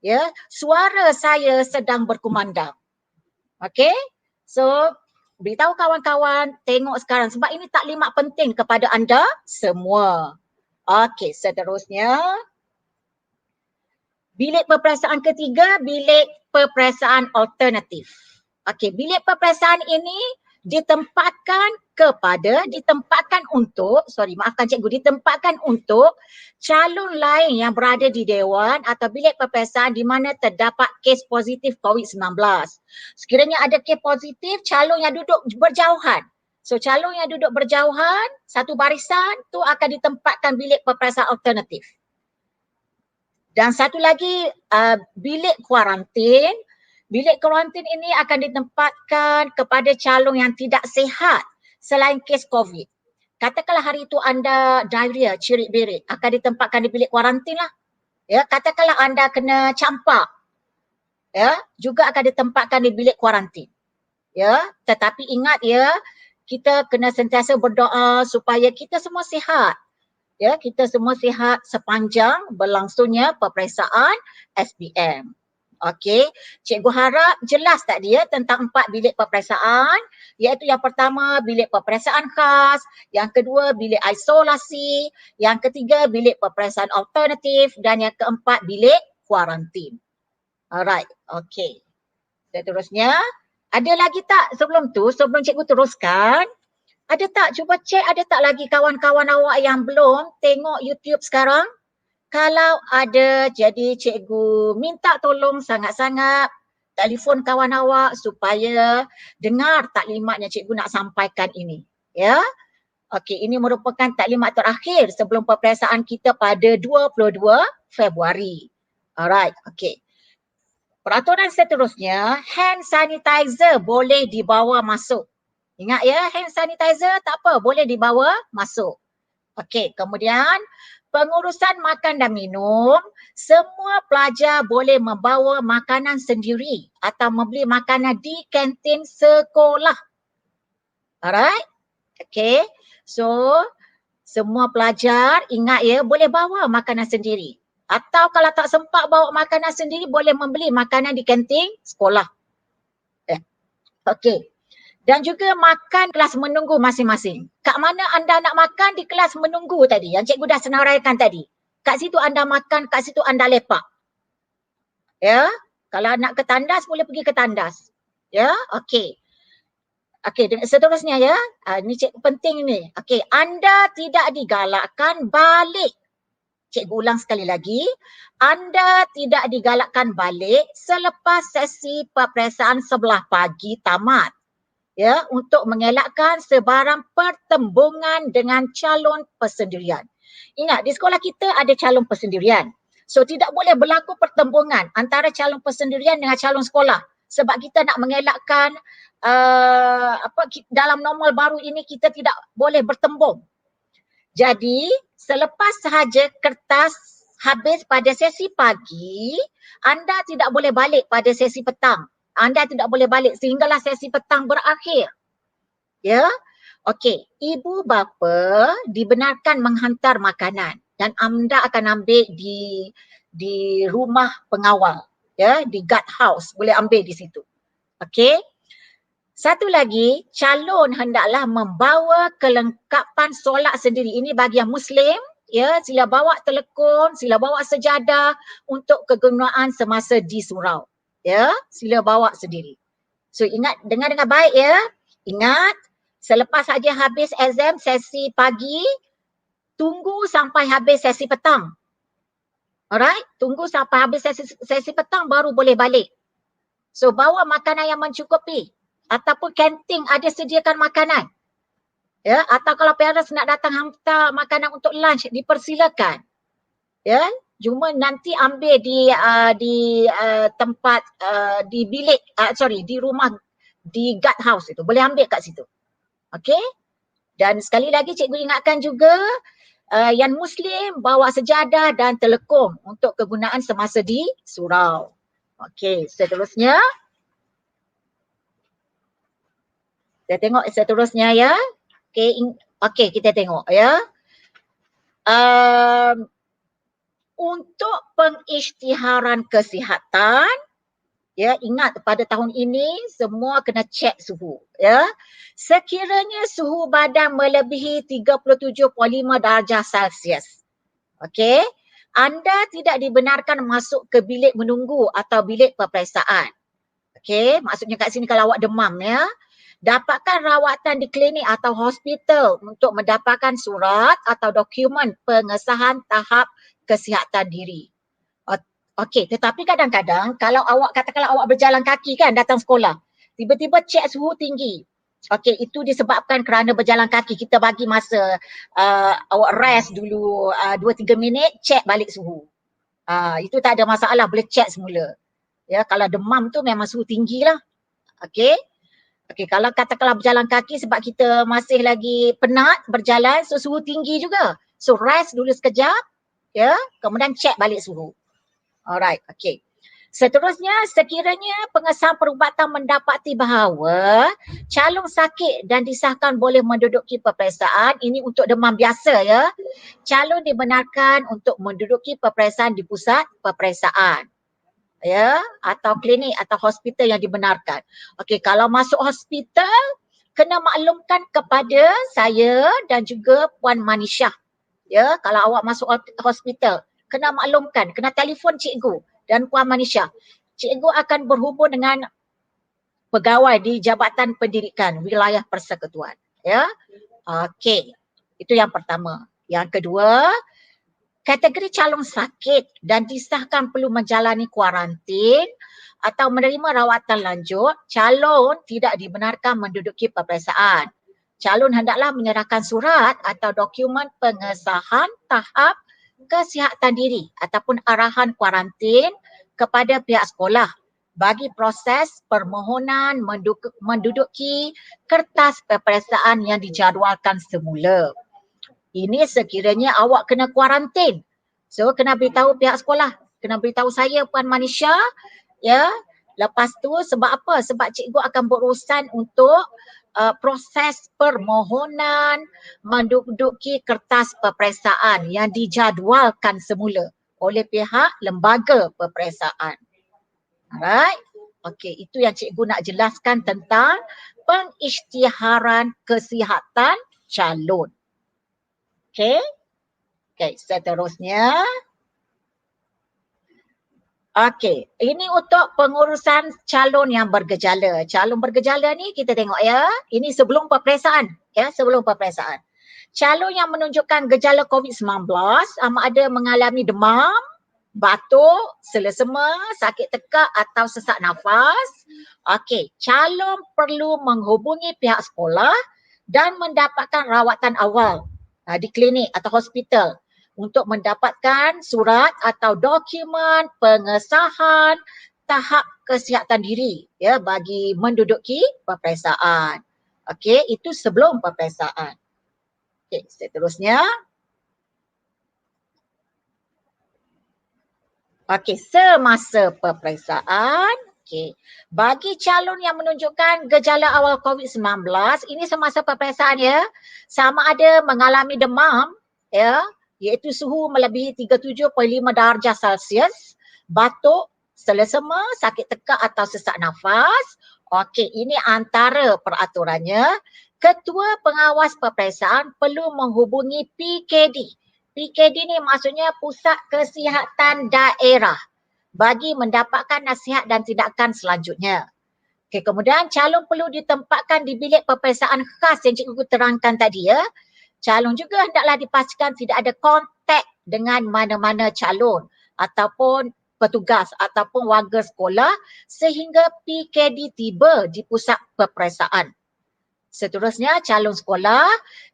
Ya, suara saya sedang berkumandang. Okey? So, beritahu kawan-kawan tengok sekarang sebab ini taklimat penting kepada anda semua. Okey, seterusnya. Bilik peperiksaan ketiga, bilik peperiksaan alternatif. Okey, bilik peperiksaan ini ditempatkan untuk calon lain yang berada di dewan atau bilik peperiksaan di mana terdapat kes positif COVID-19. Sekiranya ada kes positif, calon yang duduk berjauhan. So calon yang duduk berjauhan, satu barisan tu akan ditempatkan bilik peperiksaan alternatif. Dan satu lagi bilik kuarantin. Bilik kuarantin ini akan ditempatkan kepada calon yang tidak sihat selain kes COVID. Katakanlah hari itu anda diarrhea, cirit-berit, akan ditempatkan di bilik kuarantin lah. Ya, katakanlah anda kena campak, ya, juga akan ditempatkan di bilik kuarantin. Ya, tetapi ingat ya, kita kena sentiasa berdoa supaya kita semua sihat. Ya, kita semua sihat sepanjang berlangsungnya peperiksaan SPM. Okey, cikgu harap jelas tadi ya tentang 4 bilik peperiksaan, iaitu yang pertama bilik peperiksaan khas, yang kedua bilik isolasi, yang ketiga bilik peperiksaan alternatif dan yang keempat bilik kuarantin. Alright, okey. Seterusnya, ada lagi tak sebelum tu, sebelum cikgu teruskan? Ada tak? Cuba cek ada tak lagi kawan-kawan awak yang belum tengok YouTube sekarang? Kalau ada, jadi cikgu minta tolong sangat-sangat telefon kawan awak supaya dengar taklimat yang cikgu nak sampaikan ini. Ya. Okey, ini merupakan taklimat terakhir sebelum peperiksaan kita pada 22 Februari. Alright, okey. Peraturan seterusnya, hand sanitizer boleh dibawa masuk. Ingat ya, hand sanitizer tak apa, boleh dibawa masuk. Okey, kemudian pengurusan makan dan minum, semua pelajar boleh membawa makanan sendiri atau membeli makanan di kantin sekolah. Alright? Okey. So, semua pelajar ingat ya, boleh bawa makanan sendiri. Atau kalau tak sempat bawa makanan sendiri, boleh membeli makanan di kantin sekolah. Okey. Dan juga makan kelas menunggu masing-masing. Kat mana anda nak makan di kelas menunggu tadi, yang cikgu dah senaraikan tadi. Kat situ anda makan, kat situ anda lepak. Ya, kalau nak ke tandas boleh pergi ke tandas. Ya, okey. Okey, seterusnya ya, ini cikgu penting ni. Okey, anda tidak digalakkan balik. Cikgu ulang sekali lagi, anda tidak digalakkan balik selepas sesi peperiksaan sebelah pagi tamat. Ya, untuk mengelakkan sebarang pertembungan dengan calon persendirian. Ingat, di sekolah kita ada calon persendirian. So, tidak boleh berlaku pertembungan antara calon persendirian dengan calon sekolah. Sebab kita nak mengelakkan dalam normal baru ini kita tidak boleh bertembung. Jadi, selepas sahaja kertas habis pada sesi pagi, anda tidak boleh balik pada sesi petang. Anda tidak boleh balik sehinggalah sesi petang berakhir. Ya. Okey, ibu bapa dibenarkan menghantar makanan dan anda akan ambil di rumah pengawal, ya, di guard house, boleh ambil di situ. Okey. Satu lagi, calon hendaklah membawa kelengkapan solat sendiri. Ini bagi yang Muslim, ya, sila bawa telekung, sila bawa sejadah untuk kegunaan semasa di surau. Ya, sila bawa sendiri. So ingat, dengar dengan baik ya. Ingat, Selepas saja habis exam sesi pagi, tunggu sampai habis sesi petang. Alright, tunggu sampai habis sesi petang baru boleh balik. So bawa makanan yang mencukupi ataupun kantin ada sediakan makanan. Ya, atau kalau parents nak datang hantar makanan untuk lunch dipersilakan. Ya, cuma nanti ambil di tempat di bilik di rumah di guard house itu. Boleh ambil kat situ. Okey? Dan sekali lagi cikgu ingatkan juga yang Muslim bawa sejadah dan telekung untuk kegunaan semasa di surau. Okey, seterusnya. Kita tengok seterusnya ya. Okey, kita tengok ya. Untuk pengisytiharan kesihatan, ya, ingat pada tahun ini semua kena cek suhu, ya. Sekiranya suhu badan melebihi 37.5 darjah Celsius, okey, anda tidak dibenarkan masuk ke bilik menunggu atau bilik peperiksaan. Okey, maksudnya kat sini kalau awak demam, ya, dapatkan rawatan di klinik atau hospital untuk mendapatkan surat atau dokumen pengesahan tahap kesihatan diri. Okey, tetapi kadang-kadang kalau awak katakanlah awak berjalan kaki kan datang sekolah, tiba-tiba cek suhu tinggi. Okey, itu disebabkan kerana berjalan kaki. Kita bagi masa awak rest dulu 2-3 minit, cek balik suhu. Itu tak ada masalah, boleh cek semula. Ya, kalau demam tu memang suhu tinggi lah. Okey. Okey, kalau katakanlah berjalan kaki sebab kita masih lagi penat berjalan, so suhu tinggi juga. So rest dulu sekejap, ya, kemudian cek balik suhu. Alright, okey. Seterusnya, sekiranya pengesahan perubatan mendapati bahawa calon sakit dan disahkan boleh menduduki peperiksaan, ini untuk demam biasa, ya. Calon dibenarkan untuk menduduki peperiksaan di pusat peperiksaan, ya, atau klinik atau hospital yang dibenarkan. Okey, kalau masuk hospital, kena maklumkan kepada saya dan juga Puan Manisha. Ya, kalau awak masuk hospital, kena maklumkan, kena telefon cikgu dan Puan Manisha. Cikgu akan berhubung dengan pegawai di Jabatan Pendidikan Wilayah Persekutuan. Ya, okey. Itu yang pertama. Yang kedua, kategori calon sakit dan disahkan perlu menjalani kuarantin atau menerima rawatan lanjut, calon tidak dibenarkan menduduki peperiksaan. Calon hendaklah menyerahkan surat atau dokumen pengesahan tahap kesihatan diri ataupun arahan kuarantin kepada pihak sekolah bagi proses permohonan menduduki kertas peperiksaan yang dijadualkan semula. Ini sekiranya awak kena kuarantin. So kena beritahu pihak sekolah, kena beritahu saya Puan Manisha, ya. Lepas tu sebab apa? Sebab cikgu akan berurusan untuk proses permohonan menduduki kertas peperiksaan yang dijadualkan semula oleh pihak lembaga peperiksaan. Alright? Okey, itu yang cikgu nak jelaskan tentang pengisytiharan kesihatan calon. Okey. Okey, seterusnya. Okey, ini untuk pengurusan calon yang bergejala. Calon bergejala ni kita tengok ya. Ini sebelum peperiksaan, ya, sebelum peperiksaan. Calon yang menunjukkan gejala COVID-19 sama ada mengalami demam, batuk, selesema, sakit tekak atau sesak nafas. Okey, calon perlu menghubungi pihak sekolah dan mendapatkan rawatan awal di klinik atau hospital untuk mendapatkan surat atau dokumen pengesahan tahap kesihatan diri, ya, bagi menduduki peperiksaan. Okey, itu sebelum peperiksaan. Okey, seterusnya. Okey, semasa peperiksaan, okey, bagi calon yang menunjukkan gejala awal COVID-19, ini semasa peperiksaan, ya, sama ada mengalami demam, ya, iaitu suhu melebihi 37.5 darjah Celsius, batuk, selesema, sakit tekak atau sesak nafas. Okey, ini antara peraturannya. Ketua pengawas peperiksaan perlu menghubungi PKD. PKD ni maksudnya Pusat Kesihatan Daerah bagi mendapatkan nasihat dan tindakan selanjutnya. Okey, kemudian calon perlu ditempatkan di bilik peperiksaan khas yang cikgu terangkan tadi ya. Calon juga hendaklah dipastikan tidak ada kontak dengan mana-mana calon ataupun petugas ataupun warga sekolah sehingga PKD tiba di pusat peperiksaan. Seterusnya, calon sekolah,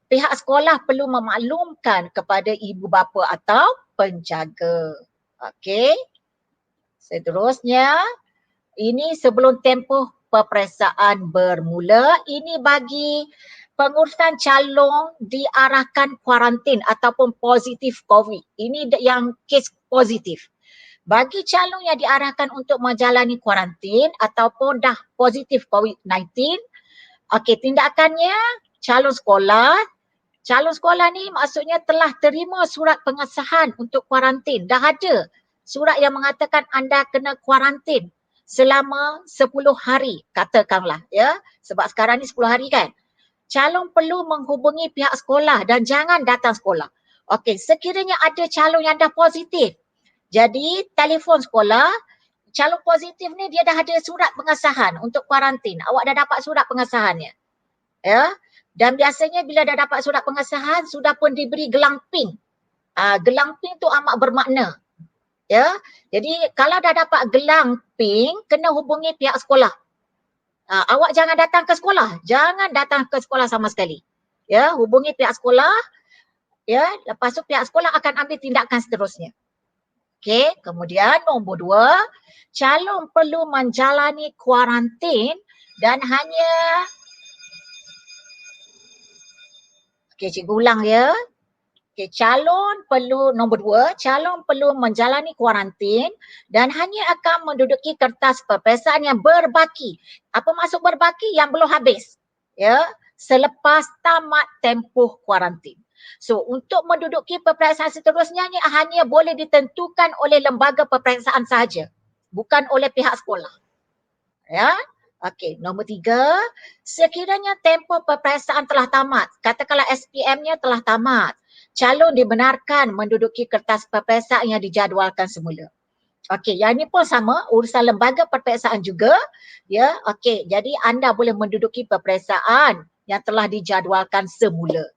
pihak sekolah perlu memaklumkan kepada ibu bapa atau penjaga. Okey. Seterusnya, ini sebelum tempoh peperiksaan bermula, ini bagi pengurusan calon diarahkan kuarantin ataupun positif COVID. Ini yang kes positif. Bagi calon yang diarahkan untuk menjalani kuarantin ataupun dah positif COVID-19, okey, tindakannya calon sekolah ni maksudnya telah terima surat pengesahan untuk kuarantin. Dah ada surat yang mengatakan anda kena kuarantin selama 10 hari katakanlah ya. Sebab sekarang ni 10 hari kan. Calon perlu menghubungi pihak sekolah dan jangan datang sekolah. Okey, sekiranya ada calon yang dah positif. Jadi telefon sekolah, calon positif ni dia dah ada surat pengesahan untuk kuarantin. Awak dah dapat surat pengesahannya. Ya. Dan biasanya bila dah dapat surat pengesahan sudah pun diberi gelang pink. Gelang pink tu amat bermakna. Ya. Jadi kalau dah dapat gelang pink, kena hubungi pihak sekolah. Awak jangan datang ke sekolah. Jangan datang ke sekolah sama sekali. Ya, hubungi pihak sekolah. Ya, lepas tu pihak sekolah akan ambil tindakan seterusnya. Okey, kemudian nombor 2, calon perlu menjalani kuarantin dan hanya cikgu ulang ya. Nombor 2, calon perlu menjalani kuarantin dan hanya akan menduduki kertas peperiksaan yang berbaki. Apa maksud berbaki? Yang belum habis. Ya, selepas tamat tempoh kuarantin. So, untuk menduduki peperiksaan seterusnya hanya boleh ditentukan oleh lembaga peperiksaan sahaja, bukan oleh pihak sekolah. Ya. Okey, nombor 3, sekiranya tempoh peperiksaan telah tamat, katakanlah SPM-nya telah tamat, calon dibenarkan menduduki kertas peperiksaan yang dijadualkan semula. Okey, yang ini pun sama, urusan lembaga peperiksaan juga. Ya, okey, jadi anda boleh menduduki peperiksaan yang telah dijadualkan semula.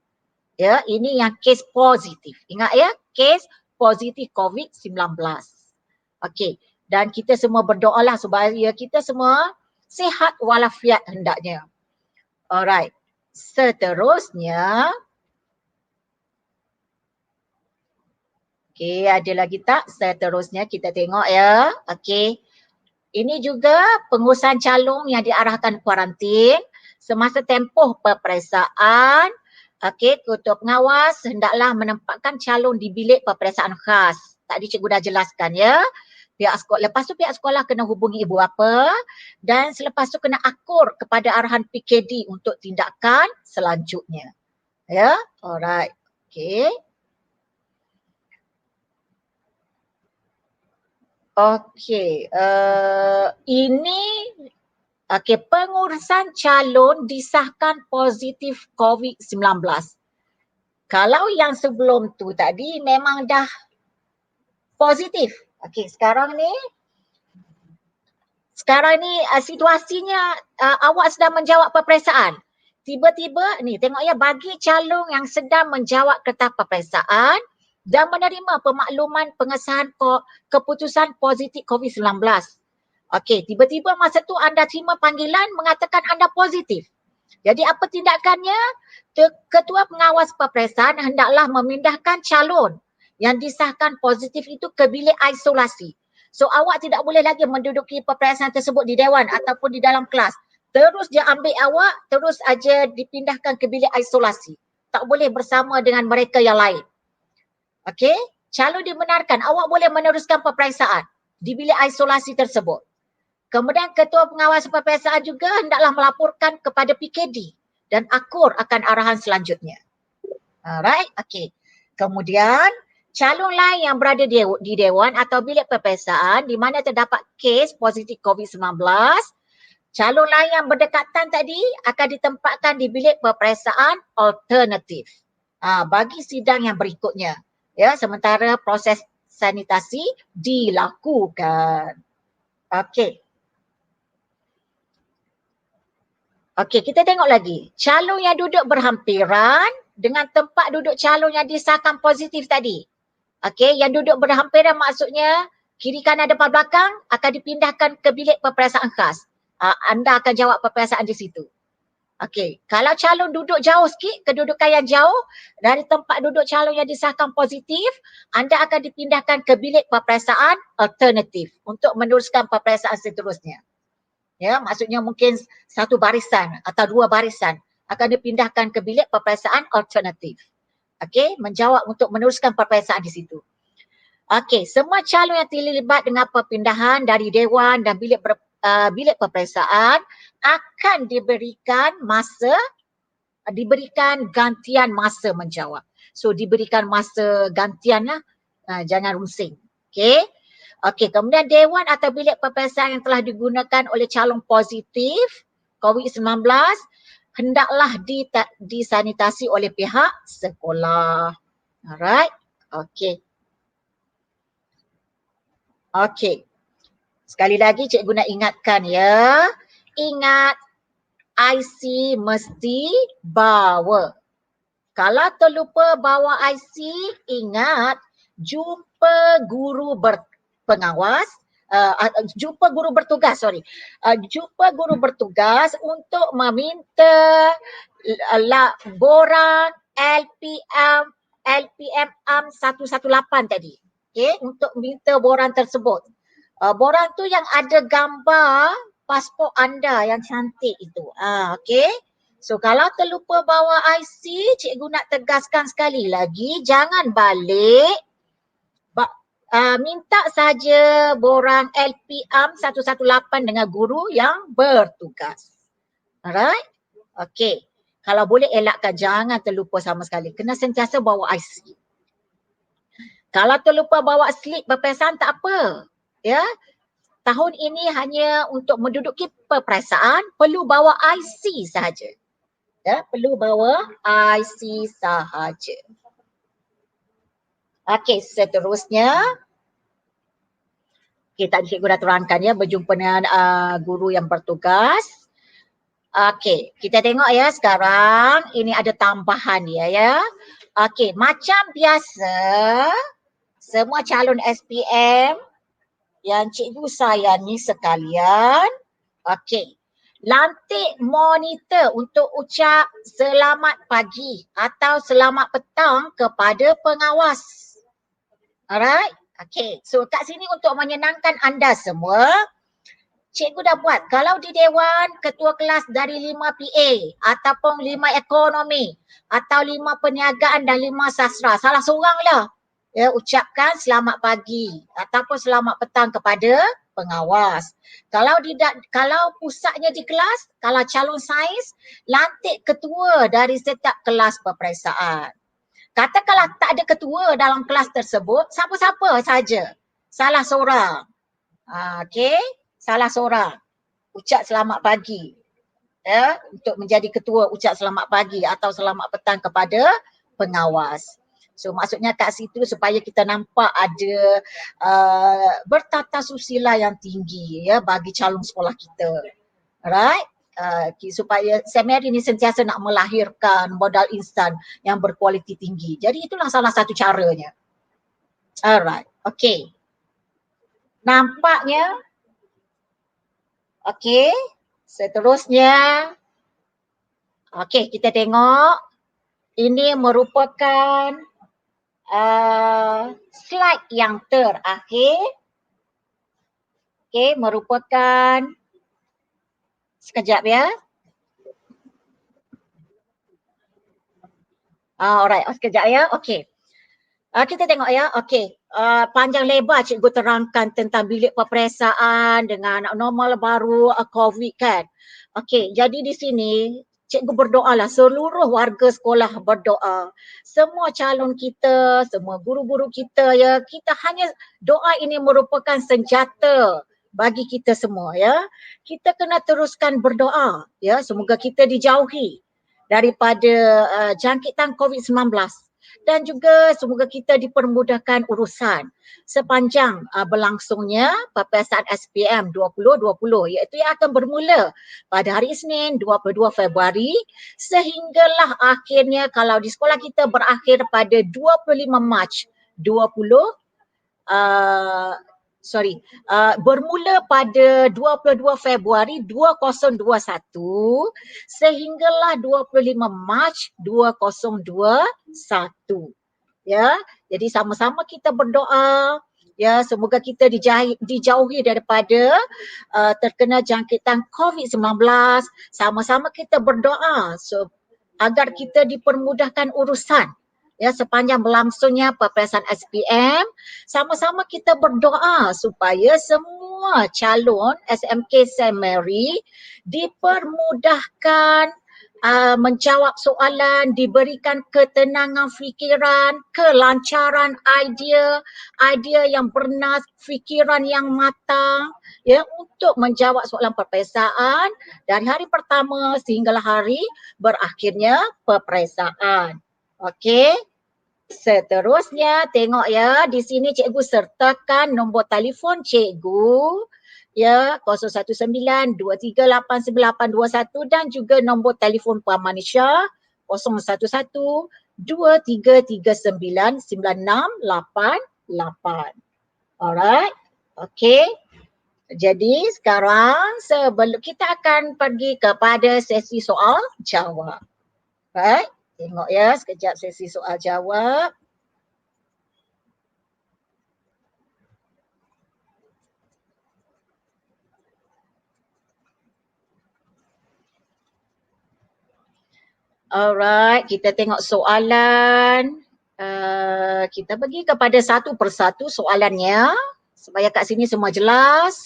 Ya, ini yang kes positif. Ingat ya, kes positif COVID-19. Okey, dan kita semua berdoalah supaya kita semua sihat walafiat hendaknya. Alright. Seterusnya, okey, ada lagi tak? Seterusnya kita tengok ya. Okey. Ini juga pengurusan calon yang diarahkan kuarantin semasa tempoh peperiksaan. Okey, ketua pengawas hendaklah menempatkan calon di bilik peperiksaan khas. Tadi cikgu dah jelaskan ya. Pihak sekolah, lepas tu pihak sekolah kena hubungi ibu bapa dan selepas tu kena akur kepada arahan PKD untuk tindakan selanjutnya. Ya, alright. Okey. Okey, ini pengurusan calon disahkan positif COVID-19. Kalau yang sebelum tu tadi memang dah positif. Okey, sekarang ni situasinya awak sedang menjawab peperiksaan. Tiba-tiba ni tengok ya, bagi calon yang sedang menjawab kertas peperiksaan dan menerima pemakluman pengesahan keputusan positif COVID-19. Okey, tiba-tiba masa tu anda terima panggilan mengatakan anda positif. Jadi apa tindakannya? Ketua pengawas peperiksaan hendaklah memindahkan calon yang disahkan positif itu ke bilik isolasi. So awak tidak boleh lagi menduduki peperiksaan tersebut di dewan ataupun di dalam kelas. Terus dia ambil awak, terus aja dipindahkan ke bilik isolasi. Tak boleh bersama dengan mereka yang lain. Okey, calon dibenarkan awak boleh meneruskan peperiksaan di bilik isolasi tersebut. Kemudian ketua pengawas peperiksaan juga hendaklah melaporkan kepada PKD dan akur akan arahan selanjutnya. Alright, okey. Kemudian calon lain yang berada di dewan atau bilik peperiksaan di mana terdapat kes positif COVID-19, calon lain yang berdekatan tadi akan ditempatkan di bilik peperiksaan alternatif bagi sidang yang berikutnya. Ya, sementara proses sanitasi dilakukan. Okey. Okey, kita tengok lagi. Calon yang duduk berhampiran dengan tempat duduk calon yang disahkan positif tadi. Okey, yang duduk berhampiran maksudnya kiri kanan depan belakang akan dipindahkan ke bilik peperiksaan khas. Anda akan jawab peperiksaan di situ. Okey, kalau calon duduk jauh sikit, kedudukan yang jauh dari tempat duduk calon yang disahkan positif, anda akan dipindahkan ke bilik peperiksaan alternatif untuk meneruskan peperiksaan seterusnya. Ya, maksudnya mungkin satu barisan atau dua barisan akan dipindahkan ke bilik peperiksaan alternatif. Okey, menjawab untuk meneruskan peperiksaan di situ. Okey, semua calon yang terlibat dengan perpindahan dari dewan dan bilik peperiksaan akan diberikan gantian masa menjawab. So diberikan masa gantian lah, jangan rusing. Okey. Okey, kemudian dewan atau bilik peperiksaan yang telah digunakan oleh calon positif COVID-19 hendaklah disanitasi oleh pihak sekolah. Alright. Okey. Okey. Sekali lagi cikgu nak ingatkan ya. Ingat IC mesti bawa. Kalau terlupa bawa IC, ingat jumpa guru pengawas, jumpa guru bertugas, jumpa guru bertugas untuk meminta borang LPM 118 tadi. Okay, untuk minta borang tersebut. Borang tu yang ada gambar pasport anda yang cantik itu. Okay. So kalau terlupa bawa IC, cikgu nak tegaskan sekali lagi, jangan balik. Minta saja borang LPM 118 dengan guru yang bertugas. Alright? Okay. Kalau boleh elakkan, jangan terlupa sama sekali. Kena sentiasa bawa IC. Kalau terlupa bawa slip peperiksaan tak apa. Ya. Tahun ini hanya untuk menduduki peperiksaan, perlu bawa IC sahaja. Ya, perlu bawa IC sahaja. Okey, seterusnya. Okay, tadi cikgu dah terangkan ya, berjumpa dengan guru yang bertugas. Okey, kita tengok ya sekarang, ini ada tambahan dia ya. Okey, macam biasa, semua calon SPM yang cikgu sayangi sekalian, okey, lantik monitor untuk ucap selamat pagi atau selamat petang kepada pengawas. Alright? Okay, so kat sini untuk menyenangkan anda semua, cikgu dah buat. Kalau di dewan, ketua kelas dari 5 PA ataupun 5 ekonomi atau 5 perniagaan dan 5 sastra, salah seorang lah. Ya, ucapkan selamat pagi ataupun selamat petang kepada pengawas. Kalau pusatnya di kelas, kalau calon sains, lantik ketua dari setiap kelas peperiksaan. Katakanlah tak ada ketua dalam kelas tersebut, siapa-siapa saja. Salah seorang. Okey, salah seorang. Ucap selamat pagi. Ya, untuk menjadi ketua ucap selamat pagi atau selamat petang kepada pengawas. So maksudnya kat situ supaya kita nampak ada bertata susila yang tinggi ya bagi calon sekolah kita. Alright? Supaya SEMERI ni sentiasa nak melahirkan modal instan yang berkualiti tinggi. Jadi itulah salah satu caranya. Alright, okay. Nampaknya, okay. Seterusnya, okay, kita tengok. Ini merupakan slide yang terakhir. Okay, merupakan sekejap ya. Alright, sekejap ya. Okay. Kita tengok ya. Okay. Panjang lebar cikgu terangkan tentang bilik peperiksaan dengan normal baru COVID kan. Okay. Jadi di sini cikgu berdoa lah. Seluruh warga sekolah berdoa. Semua calon kita, semua guru-guru kita ya. Kita hanya doa ini merupakan senjata bagi kita semua ya. Kita kena teruskan berdoa ya, semoga kita dijauhi daripada jangkitan COVID-19. dan juga semoga kita dipermudahkan urusan sepanjang berlangsungnya peperiksaan SPM 2020 iaitu yang akan bermula pada hari Isnin 22 Februari sehinggalah akhirnya kalau di sekolah kita berakhir pada 25 Mac 20 bermula pada 22 Februari 2021 sehinggalah 25 Mac 2021. Ya, jadi sama-sama kita berdoa ya semoga kita dijauhi daripada terkena jangkitan COVID-19. Sama-sama kita berdoa agar kita dipermudahkan urusan ya sepanjang berlangsungnya peperiksaan SPM. Sama-sama kita berdoa supaya semua calon SMK St. Mary dipermudahkan menjawab soalan, diberikan ketenangan fikiran, kelancaran idea yang bernas, fikiran yang matang ya untuk menjawab soalan peperiksaan dari hari pertama sehinggalah hari berakhirnya peperiksaan. Okey. Seterusnya tengok ya di sini cikgu sertakan nombor telefon cikgu ya 019-2389-821 dan juga nombor telefon Puan Manisha 011-2339-9688. Alright. Okey. Jadi sekarang sebelum kita akan pergi kepada sesi soal jawab. Right? Tengok ya sekejap sesi soal jawab. Alright, kita tengok soalan. Kita pergi kepada satu persatu soalannya supaya kat sini semua jelas.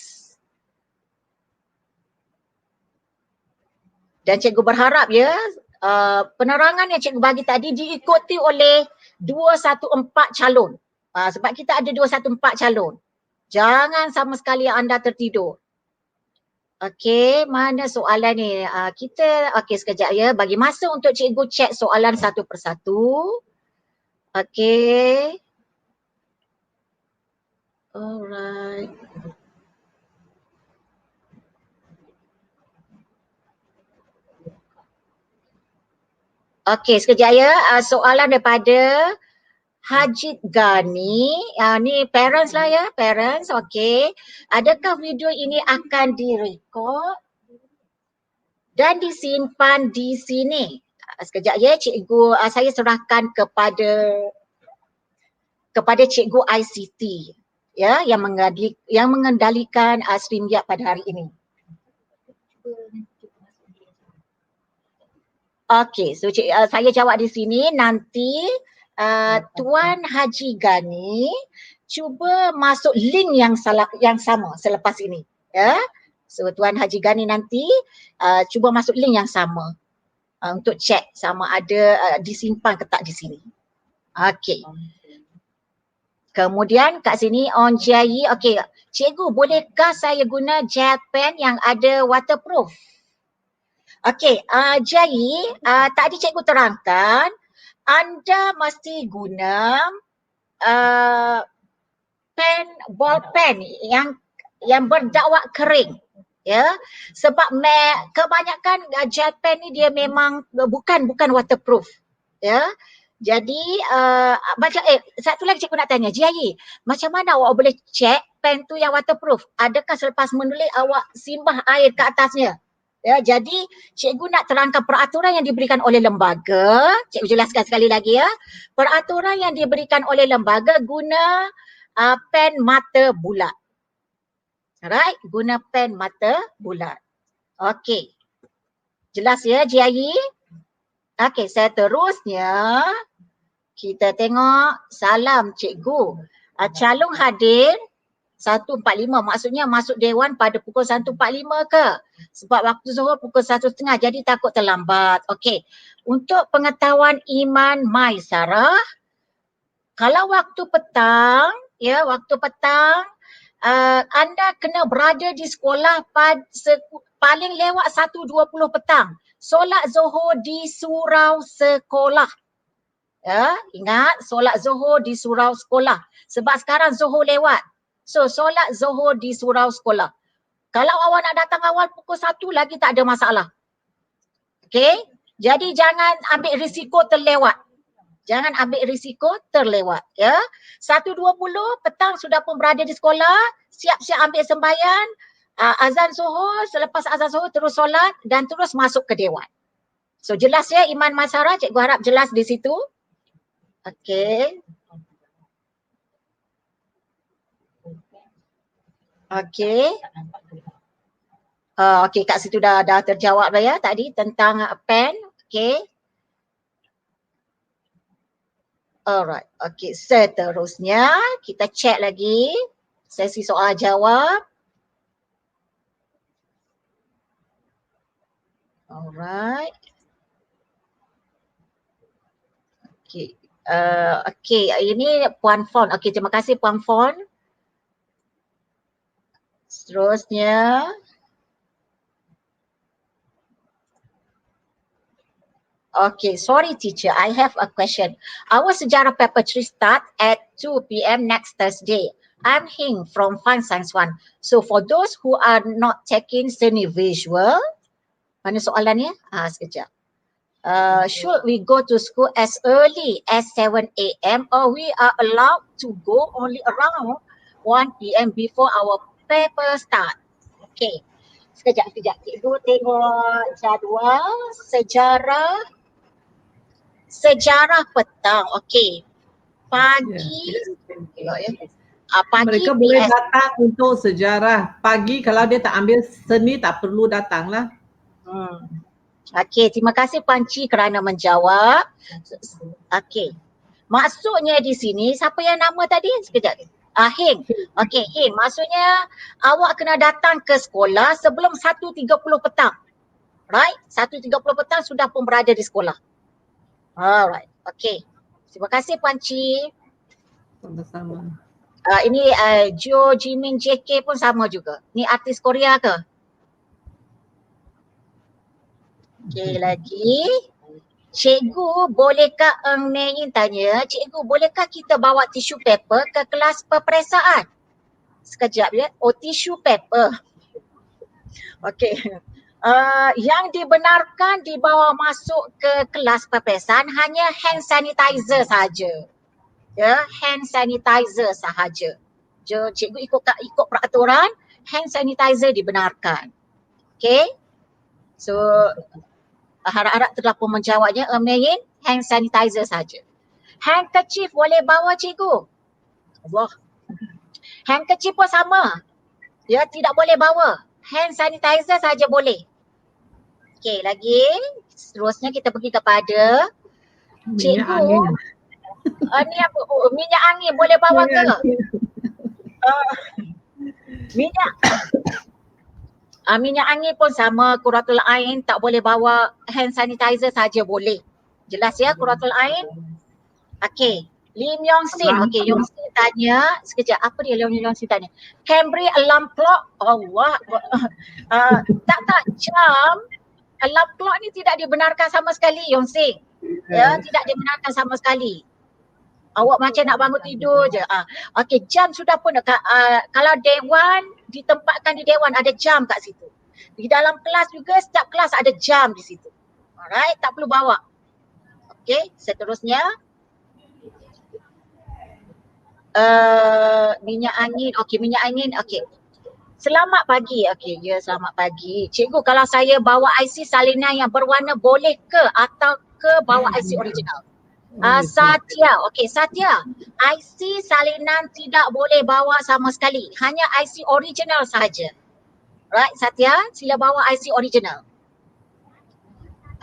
Dan cikgu berharap ya penerangan yang cikgu bagi tadi diikuti oleh 214 calon. Sebab kita ada 214 calon. Jangan sama sekali anda tertidur. Okey, mana soalan ni? Okey sekejap ya. Bagi masa untuk cikgu cek soalan satu persatu. Okey. Alright. Okey, sekejap ya. Soalan daripada Hajid Gani. Ni parents lah ya, parents. Okey. Adakah video ini akan direkod dan disimpan di sini? Sekejap ya, cikgu saya serahkan kepada cikgu ICT ya yang mengendalikan StreamYard pada hari ini. Okey, so saya jawab di sini nanti Tuan Haji Gani cuba masuk link yang sama selepas ini ya. So Tuan Haji Gani nanti cuba masuk link yang sama untuk cek sama ada disimpan ke tak di sini. Okey. Kemudian kat sini on Jai, okey. Cikgu, bolehkah saya guna gel pen yang ada waterproof? Okey, Jai, tadi cikgu terangkan anda mesti guna ball pen yang berdakwat kering. Ya, sebab kebanyakan gel pen ni dia memang bukan waterproof. Ya. Jadi satu lagi cikgu nak tanya, Jai, macam mana awak boleh cek pen tu yang waterproof? Adakah selepas menulis awak simbah air ke atasnya? Ya, jadi cikgu nak terangkan peraturan yang diberikan oleh lembaga. Cikgu jelaskan sekali lagi ya. Peraturan yang diberikan oleh lembaga guna pen mata bulat. Alright, guna pen mata bulat. Okey. Jelas ya, Jai? Okey, seterusnya kita tengok salam cikgu. Calon hadir 1.45 maksudnya masuk dewan pada pukul 1.45 ke? Sebab waktu zuhur pukul 1.30 jadi takut terlambat. Okey. Untuk pengetahuan Iman Maisarah, kalau waktu petang, ya waktu petang anda kena berada di sekolah paling lewat 1.20 petang. Solat zuhur di surau sekolah. Ya, ingat solat Zuhur di surau sekolah. Sebab sekarang Zuhur lewat. So solat Zuhur di surau sekolah. Kalau awak nak datang awal pukul 1 lagi tak ada masalah. Okey? Jadi jangan ambil risiko terlewat. Jangan ambil risiko terlewat, ya. 1.20 petang sudah pun berada di sekolah, siap-siap ambil sembahyang, azan Zuhur, selepas azan Zuhur terus solat dan terus masuk ke dewan. So jelas ya Iman Masara, cikgu harap jelas di situ. Okey. Okey. Okey, kat situ dah terjawab dah ya tadi tentang pen. Okey. Alright. Okey, seterusnya kita check lagi sesi soal jawab. Alright. Okey. Okey, ini Puan Fon. Okey, terima kasih Puan Fon. Seterusnya. Okay, sorry teacher, I have a question. Our sejarah paper 3 start at 2 p.m. next Thursday. I'm Hing from Fun Science 1. So for those who are not taking seni visual, mana soalannya? Sekejap. Should we go to school as early as 7 a.m. or we are allowed to go only around 1 p.m. before our paper start? Okay. Sekejap. Cikgu tengok jadual sejarah petang. Okey. Pagi. Pagi mereka boleh datang untuk sejarah pagi. Kalau dia tak ambil seni tak perlu datang lah. Okey, terima kasih Panci kerana menjawab. Okey. Maksudnya di sini siapa yang nama tadi? Sekejap. Hing. Okey, Hing. Maksudnya awak kena datang ke sekolah sebelum 1.30 petang. Right? 1.30 petang sudah pun berada di sekolah. Alright, okay. Terima kasih Panci. Sama-sama. Ini Jo Jimin JK pun sama juga. Ni artis Korea ke? Okay, lagi. Cikgu, bolehkah Eng Nein tanya, cikgu bolehkah kita bawa tisu paper ke kelas peperiksaan? Sekejap ya. Oh, tisu paper. Okay. Yang dibenarkan dibawa masuk ke kelas peperiksaan hanya hand sanitizer saja. Ya, hand sanitizer sahaja. Cikgu ikut peraturan, hand sanitizer dibenarkan. Okay. So, harap-harap telah pun menjawabnya. Amayin, hand sanitizer saja. Handkerchief boleh bawa cikgu? Allah. Handkerchief pun sama. Ya, tidak boleh bawa. Hand sanitizer saja boleh. Okey, lagi. Seterusnya kita pergi kepada cikgu. Ni apa? Minyak angin boleh bawa ke? Minyak angin pun sama. Qurratul Ain tak boleh bawa, hand sanitizer saja boleh. Jelas ya Qurratul Ain? Okey. Lim Yong Sin. Okey, Yong Sin tanya. Sekejap, apa dia Lim Yong Sin tanya? Cambry alarm clock. Allah. Tak jam. Alarm clock ni tidak dibenarkan sama sekali Yong Sin. Ya, tidak dibenarkan sama sekali. Awak macam nak bangun tidur je. Okey, jam sudah pun kalau dewan, ditempatkan di dewan ada jam kat situ. Di dalam kelas juga setiap kelas ada jam di situ. Alright, tak perlu bawa. Okey, seterusnya. Minyak angin. Okey, minyak angin. Okey. Selamat pagi. Okey, ya selamat pagi. Cikgu, kalau saya bawa IC salinan yang berwarna boleh ke atau ke bawa IC original? Satya. Okey, Satya. IC salinan tidak boleh bawa sama sekali. Hanya IC original sahaja. Right, Satya, sila bawa IC original.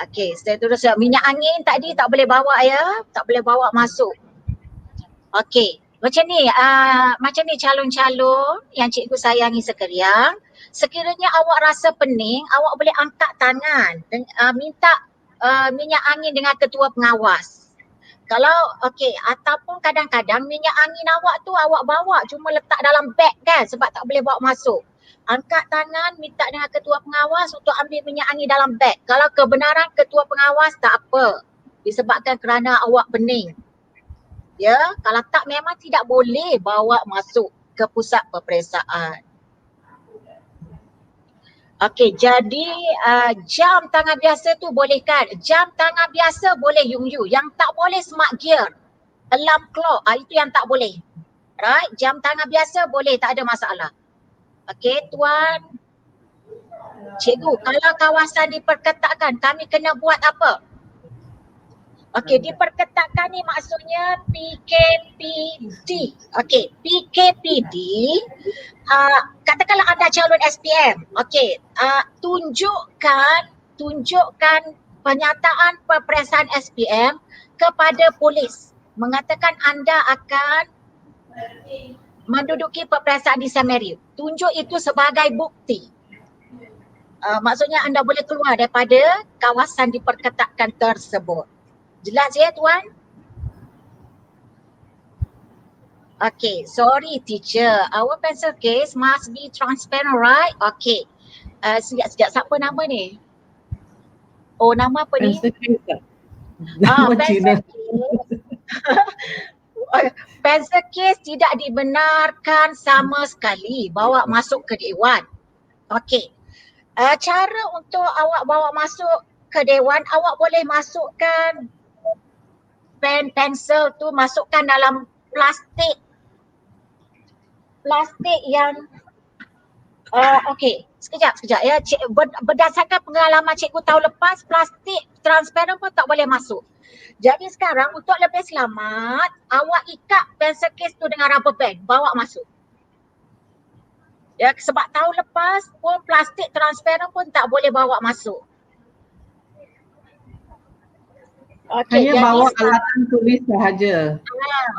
Okey, seterusnya minyak angin tadi tak boleh bawa ya. Tak boleh bawa masuk. Okey. Macam ni calon-calon yang cikgu sayangi sekalian, sekiranya awak rasa pening, awak boleh angkat tangan dan minta minyak angin dengan ketua pengawas. Kalau ataupun kadang-kadang minyak angin awak tu awak bawa cuma letak dalam beg kan sebab tak boleh bawa masuk. Angkat tangan minta dengan ketua pengawas untuk ambil minyak angin dalam beg. Kalau kebenaran ketua pengawas tak apa. disebabkan kerana awak pening. Ya, kalau tak memang tidak boleh bawa masuk ke pusat peperiksaan. Okey, jadi jam tangan biasa tu boleh kan? Jam tangan biasa boleh Yung. Yang tak boleh smart gear, alarm clock, itu yang tak boleh. Right? Jam tangan biasa boleh, tak ada masalah. Okey, tuan. Cikgu, kalau kawasan diperketatkan, kami kena buat apa? Okey, diperketatkan ni maksudnya PKPD. Okey, PKPD, katakanlah anda calon SPM. Okey, tunjukkan pernyataan peperiksaan SPM kepada polis. Mengatakan anda akan menduduki peperiksaan di Semeru. Tunjuk itu sebagai bukti. Maksudnya anda boleh keluar daripada kawasan diperketatkan tersebut. Jelas ya tuan? Okay, sorry teacher. Our pencil case must be transparent, right? Okay. Sekejap, siapa nama ni? Oh, nama apa ni? Pencil case tak? Nama Cina. Pencil case tidak dibenarkan sama sekali bawa masuk ke dewan. Okay. Cara untuk awak bawa masuk ke dewan, awak boleh masukkan pensel tu, masukkan dalam plastik yang okey, sekejap ya. Berdasarkan pengalaman cikgu tahun lepas, plastik transparan pun tak boleh masuk. Jadi sekarang untuk lebih selamat, awak ikat pencil case tu dengan rubber band, bawa masuk. Ya, sebab tahun lepas pun plastik transparan pun tak boleh bawa masuk. Okay, hanya bawa alatan tulis sahaja.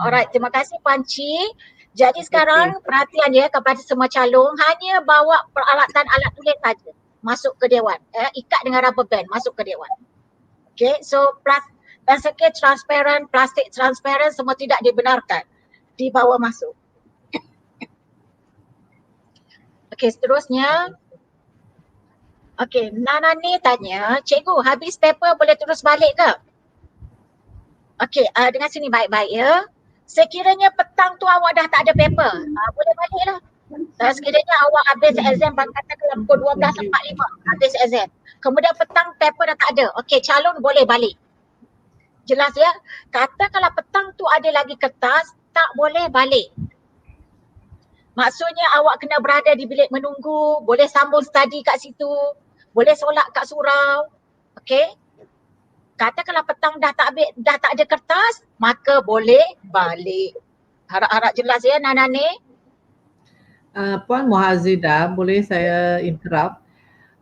Alright, terima kasih Puan Cik. Jadi sekarang perhatian ya kepada semua calon, hanya bawa peralatan alat tulis saja masuk ke dewan. Ikat dengan rubber band masuk ke dewan. Okay, so pencil case transparan, plastik transparan semua tidak dibenarkan dibawa masuk. Okey, seterusnya. Okey, Nana ni tanya, cikgu habis paper boleh terus balik ke? Okey, dengar sini baik-baik ya. Sekiranya petang tu awak dah tak ada paper, boleh balik lah. Sekiranya awak habis exam katakanlah pukul 12.45, habis exam. Kemudian petang paper dah tak ada. Okey, calon boleh balik. Jelas ya? Katakanlah petang tu ada lagi kertas, tak boleh balik. Maksudnya awak kena berada di bilik menunggu, boleh sambung study kat situ, boleh solat kat surau. Okey? Katakanlah petang dah tak ada kertas, maka boleh balik. Harap-harap jelas ya Nana ni? Puan Muhazzidah, boleh saya interrupt?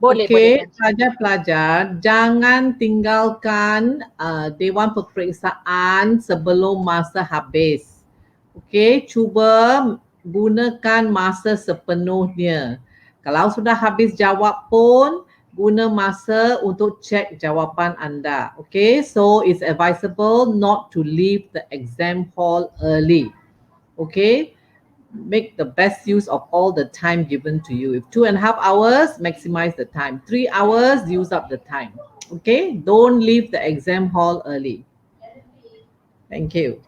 Boleh, Okey, boleh. pelajar-pelajar jangan tinggalkan Dewan Peperiksaan sebelum masa habis. Okey, cuba gunakan masa sepenuhnya. Kalau sudah habis jawab pun, guna masa untuk cek jawapan anda. Okay, so it's advisable not to leave the exam hall early. Okay, make the best use of all the time given to you. If 2.5 hours, maximize the time. 3 hours, use up the time. Okay, don't leave the exam hall early. Thank you.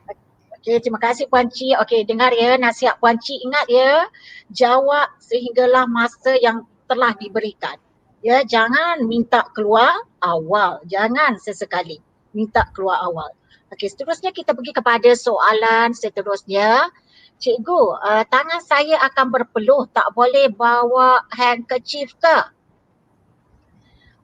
Okey, terima kasih Puan Cik. Okey, dengar ya nasihat Puan Cik. Ingat ya, jawab sehinggalah masa yang telah diberikan. Ya, jangan minta keluar awal. Jangan sesekali minta keluar awal. Okey, seterusnya kita pergi kepada soalan seterusnya. Cikgu, tangan saya akan berpeluh, tak boleh bawa handkerchief ke?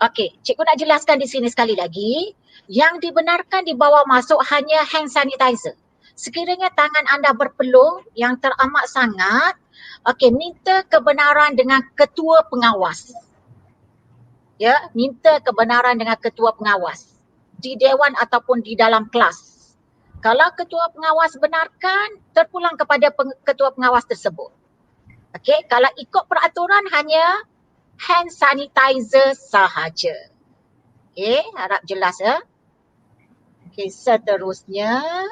Okey, cikgu nak jelaskan di sini sekali lagi. Yang dibenarkan dibawa masuk hanya hand sanitizer. Sekiranya tangan anda berpeluh yang teramat sangat, okey, minta kebenaran dengan ketua pengawas. Ya, minta kebenaran dengan ketua pengawas di dewan ataupun di dalam kelas. Kalau ketua pengawas benarkan, terpulang kepada ketua pengawas tersebut. Okey, kalau ikut peraturan hanya hand sanitizer sahaja. Okey, harap jelas ya. Okey, seterusnya.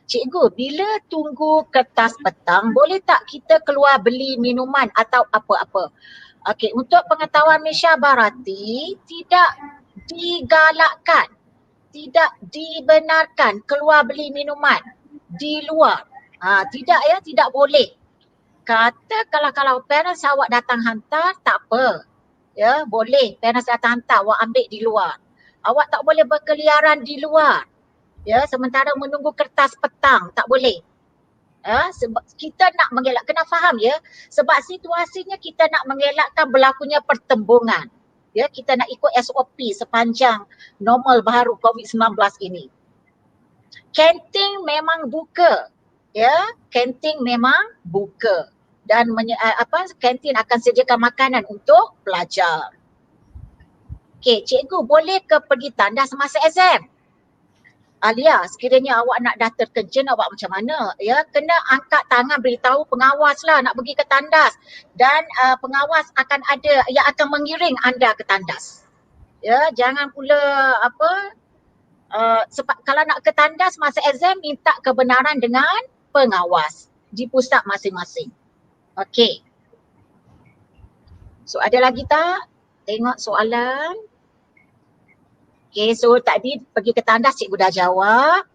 Cikgu, bila tunggu kertas petang, boleh tak kita keluar beli minuman atau apa-apa? Okey, untuk pengetahuan Misha Barati, tidak digalakkan. tidak dibenarkan keluar beli minuman di luar. Tidak ya, tidak boleh. Kata kalau parents awak datang hantar, tak apa. Ya, boleh parents datang hantar, awak ambil di luar. Awak tak boleh berkeliaran di luar. Ya, sementara menunggu kertas petang, tak boleh. Ya, sebab kita nak mengelak, kena faham ya, sebab situasinya kita nak mengelakkan berlakunya pertembungan. Ya, kita nak ikut SOP sepanjang normal baru COVID-19 ini. Kantin memang buka. Ya, kantin memang buka. Dan kantin akan sediakan makanan untuk pelajar. Okey, cikgu boleh ke pergi tandas semasa exam? Alia, sekiranya awak nak dah terkencing, awak macam mana? Ya, kena angkat tangan beritahu pengawas lah nak pergi ke tandas. Dan pengawas akan ada yang akan mengiring anda ke tandas. Ya, jangan pula sebab kalau nak ke tandas masa exam, minta kebenaran dengan pengawas di pusat masing-masing. Okey. So ada lagi tak? Tengok soalan. Okey, so tadi pergi ke tandas cikgu dah jawab.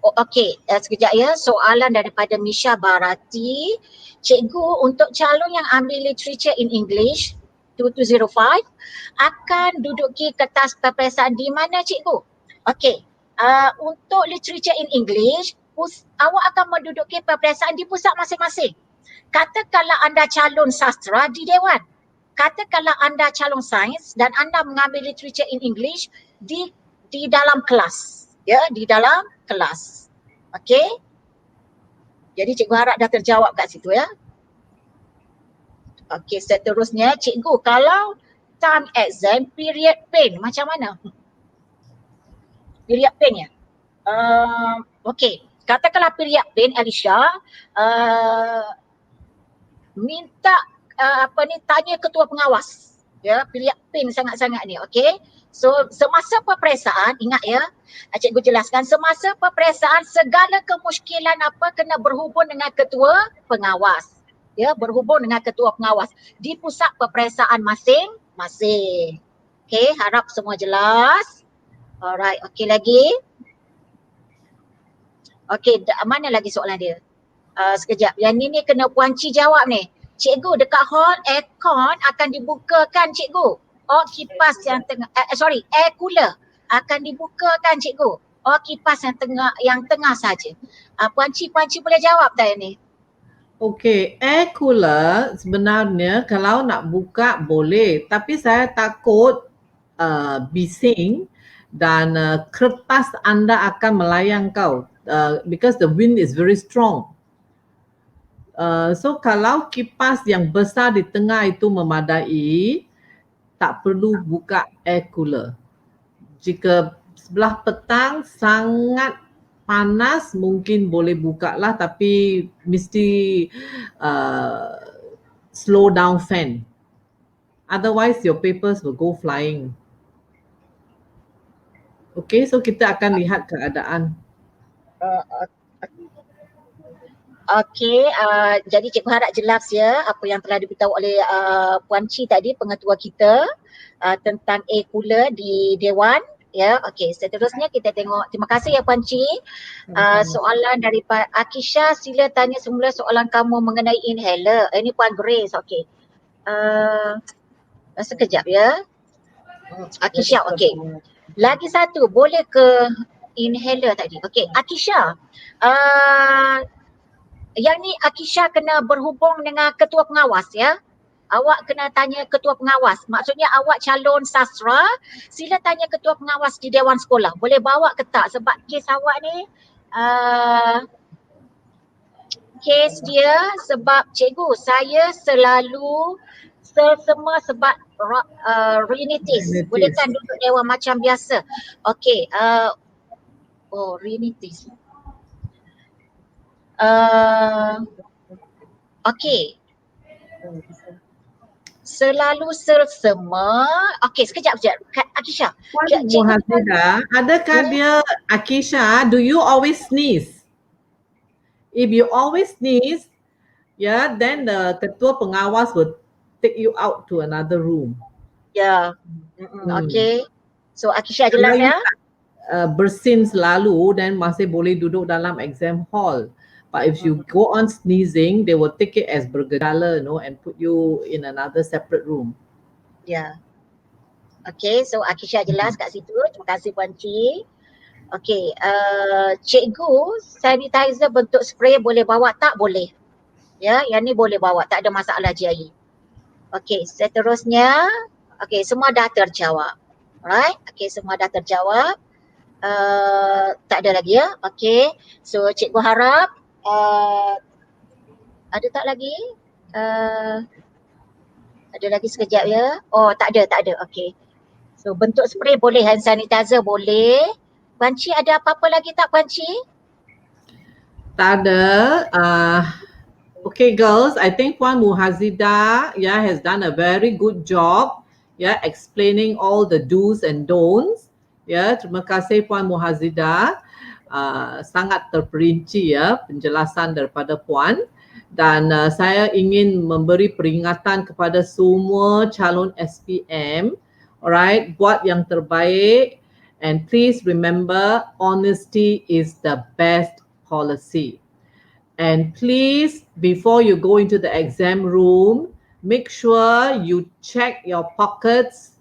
Okey, sekejap ya. Soalan daripada Misha Barati. Cikgu, untuk calon yang ambil literature in English 2205 akan duduki kertas peperiksaan di mana cikgu? Okey, untuk literature in English, awak akan menduduki peperiksaan di pusat masing-masing. Katakanlah anda calon sastra di Dewan. Katakanlah anda calon sains dan anda mengambil literature in English di dalam kelas. Ya, di dalam kelas. Okey? Jadi cikgu harap dah terjawab kat situ ya. Okey, seterusnya cikgu, kalau time exam period pain macam mana? Period pain ya? Okey, katakanlah period pain Alicia, minta tanya ketua pengawas. Ya, period pain sangat-sangat ni, okey. So semasa peperiksaan, ingat ya, cikgu jelaskan, semasa peperiksaan segala kemusykilan kena berhubung dengan ketua pengawas. Ya, berhubung dengan ketua pengawas di pusat peperiksaan masing-masing. Okey, harap semua jelas. Alright, okey lagi. Okey, mana lagi soalan dia? Sekejap, yang ni kena Puan Ci jawab ni. Cikgu, dekat hall aircon akan dibukakan cikgu. Kipas yang tengah, air cooler akan dibukakan cikgu. Kipas yang tengah saja. Puan Ci boleh jawab tak yang ni? Okey, air cooler sebenarnya kalau nak buka boleh, tapi saya takut bising dan kertas anda akan melayang kau because the wind is very strong. So kalau kipas yang besar di tengah itu memadai, tak perlu buka air cooler. Jika sebelah petang sangat panas mungkin boleh buka lah, tapi mesti slow down fan. Otherwise your papers will go flying. Okay, so kita akan lihat keadaan. Okey, jadi cikgu harap jelas ya apa yang telah diberitahu oleh Puan Ci tadi, pengetua kita, tentang air cooler di Dewan. Ya, okey. Seterusnya kita tengok. Terima kasih ya Puan Ci. Soalan daripada Akisha, sila tanya semula soalan kamu mengenai inhaler. Ini Puan Grace, okey. Sekejap ya. Akisha, okey. Lagi satu, boleh ke inhaler tadi? Okey, Akisha. Yang ni Akisha kena berhubung dengan ketua pengawas ya. Awak kena tanya ketua pengawas. Maksudnya awak calon sastra, sila tanya ketua pengawas di Dewan Sekolah. Boleh bawa ke tak? Sebab kes awak ni, kes dia sebab cikgu, saya selalu sesama sebab rhinitis. Boleh kan duduk Dewan macam biasa? Okey, rhinitis. Okey. Selalu sesama. Okey, sekejap. Akisha. Puan Muhazidah, adakah dia, Akisha, do you always sneeze? If you always sneeze, then the ketua pengawas will take you out to another room. Ya. Okay. So Akisha Kalau jelas you ya? bersin selalu, then masih boleh duduk dalam exam hall. But if you go on sneezing, they will take it as bergejala, and put you in another separate room. Ya. Okay, so Akisha jelas kat situ. Terima kasih Puan Cik. Okay, cikgu, sanitizer bentuk spray boleh bawa tak? Boleh. Ya, yang ni boleh bawa, tak ada masalah GI. Okay, seterusnya, okay, semua dah terjawab. Alright, okay, semua dah terjawab. Tak ada lagi ya? Okay, so cikgu harap ada tak lagi? Ada lagi sekejap ya. Oh, tak ada. Okay. So bentuk spray boleh, hand sanitizer boleh. Puan Cik ada apa-apa lagi tak Puan Cik? Tak ada. Okay, girls, I think Puan Muhazida, has done a very good job, explaining all the do's and don'ts. Terima kasih Puan Muhazida. Sangat terperinci penjelasan daripada Puan. Dan saya ingin memberi peringatan kepada semua calon SPM. Alright, buat yang terbaik, and please remember, honesty is the best policy. And please, before you go into the exam room, make sure you check your pockets,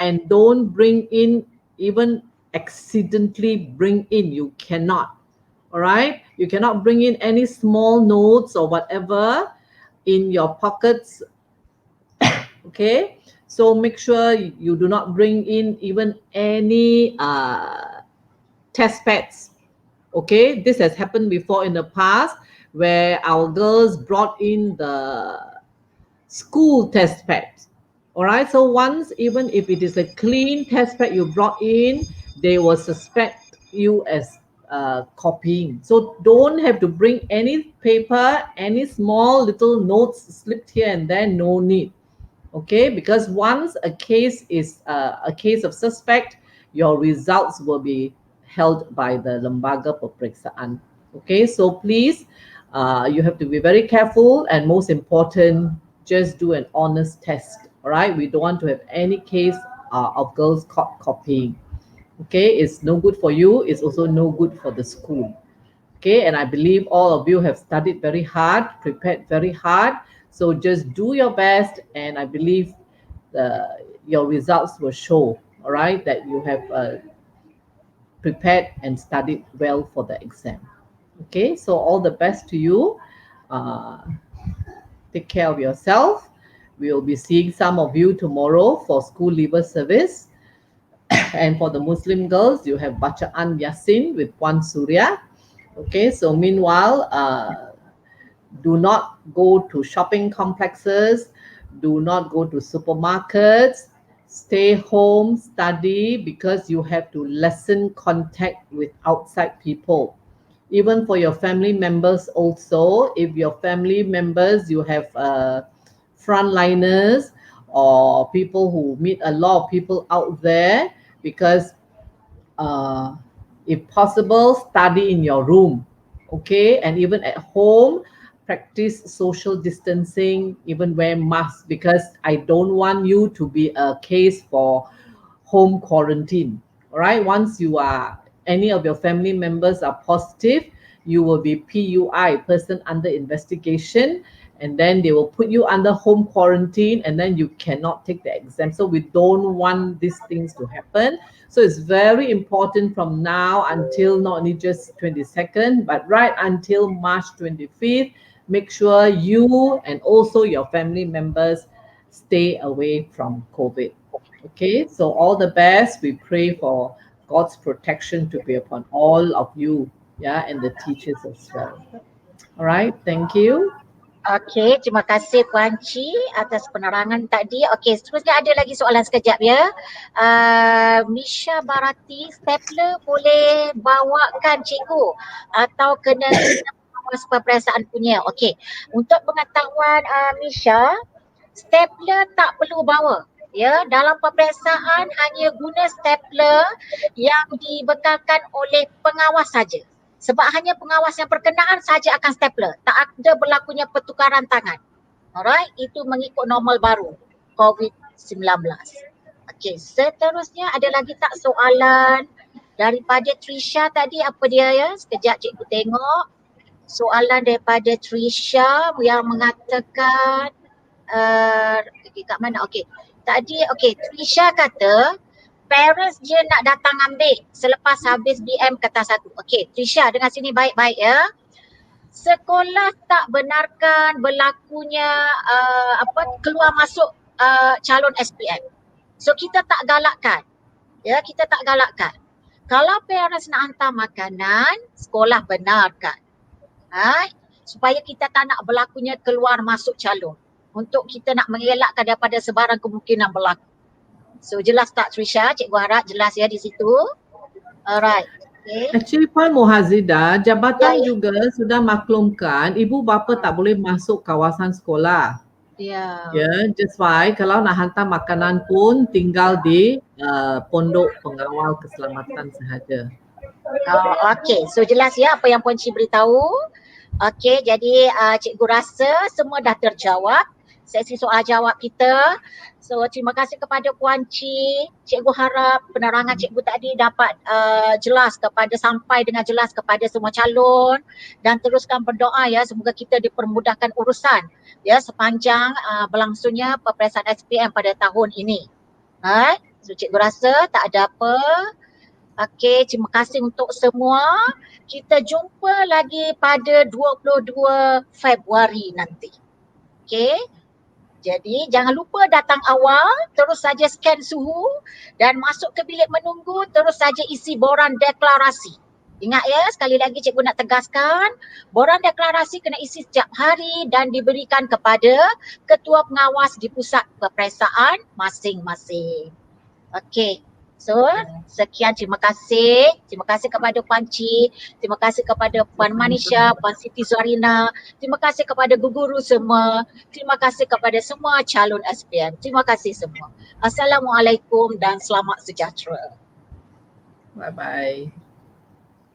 and don't bring in, even accidentally bring in, you cannot. All right, you cannot bring in any small notes or whatever in your pockets. Okay, so make sure you do not bring in even any test pads. Okay, this has happened before in the past, where our girls brought in the school test pads. All right, so once, even if it is a clean test pad you brought in, they will suspect you as copying. So don't have to bring any paper, any small little notes slipped here and there, no need. Okay, because once a case is a case of suspect, your results will be held by the Lembaga Peperiksaan. Okay, so please, you have to be very careful, and most important, just do an honest test. All right, we don't want to have any case of girls caught copying. Okay, it's no good for you, it's also no good for the school. Okay, and I believe all of you have studied very hard, prepared very hard. So just do your best, and I believe your results will show, all right, that you have prepared and studied well for the exam. Okay, so all the best to you. Take care of yourself. We will be seeing some of you tomorrow for school leaver service. And for the Muslim girls, you have Bacaan Yasin with Puan Surya. Okay, so meanwhile, do not go to shopping complexes, do not go to supermarkets, stay home, study, because you have to lessen contact with outside people. Even for your family members also, if your family members, you have frontliners or people who meet a lot of people out there, because if possible, study in your room, okay? And even at home, practice social distancing, even wear masks, because I don't want you to be a case for home quarantine. All right, once you are, any of your family members are positive, you will be PUI, person under investigation, and then they will put you under home quarantine, and then you cannot take the exam. So we don't want these things to happen. So it's very important from now until not only just 22nd, but right until March 25th, make sure you and also your family members stay away from COVID. Okay, so all the best. We pray for God's protection to be upon all of you, and the teachers as well. All right, thank you. Okey, terima kasih Puan Cik atas penerangan tadi. Okey, seterusnya ada lagi soalan sekejap ya. Misha Barati, stapler boleh bawakan cikgu atau kena pengawas peperiksaan punya? Okey, untuk pengetahuan Misha, stapler tak perlu bawa. Ya, dalam peperiksaan hanya guna stapler yang dibekalkan oleh pengawas saja. Sebab hanya pengawas yang berkenaan saja akan stapler. Tak ada berlakunya pertukaran tangan. Alright, itu mengikut normal baru COVID-19. Okey, seterusnya ada lagi tak soalan daripada Trisha tadi, apa dia ya? Sekejap cikgu tengok. Soalan daripada Trisha yang mengatakan kat mana? Okey. Tadi Trisha kata parents dia nak datang ambil selepas habis BM kata satu. Okey, Trisha dengar sini baik-baik ya. Sekolah tak benarkan berlakunya keluar masuk calon SPM. So kita tak galakkan. Ya, kita tak galakkan. Kalau parents nak hantar makanan, sekolah benarkan. Supaya kita tak nak berlakunya keluar masuk calon. Untuk kita nak mengelakkan daripada sebarang kemungkinan berlaku. So jelas tak Trisha? Cikgu harap jelas ya di situ. Alright. Okay. Actually Puan Muhazida, jabatan Ya. juga sudah maklumkan ibu bapa tak boleh masuk kawasan sekolah. Ya. Ya, just why kalau nak hantar makanan pun tinggal di pondok pengawal keselamatan sahaja. Okey, so jelas ya apa yang Puan Cik beritahu. Okey, jadi cikgu rasa semua dah terjawab sesi soal jawab kita. So terima kasih kepada Puan Cik. Cikgu harap penerangan cikgu tadi dapat jelas sampai dengan jelas kepada semua calon, dan teruskan berdoa ya, semoga kita dipermudahkan urusan ya sepanjang berlangsungnya peperiksaan SPM pada tahun ini. So cikgu rasa tak ada apa. Okey, terima kasih untuk semua. Kita jumpa lagi pada 22 Februari nanti. Okey. Jadi jangan lupa datang awal, terus saja scan suhu dan masuk ke bilik menunggu, terus saja isi borang deklarasi. Ingat ya, sekali lagi cikgu nak tegaskan, borang deklarasi kena isi setiap hari dan diberikan kepada ketua pengawas di pusat peperiksaan masing-masing. Okey. So, sekian, terima kasih. Terima kasih kepada Puan Cik, terima kasih kepada Puan Manisha, Puan Siti Zuarina, terima kasih kepada guru-guru semua, terima kasih kepada semua calon SPM. Terima kasih semua. Assalamualaikum dan selamat sejahtera. Bye-bye.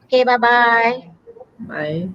Okay, bye-bye. Bye.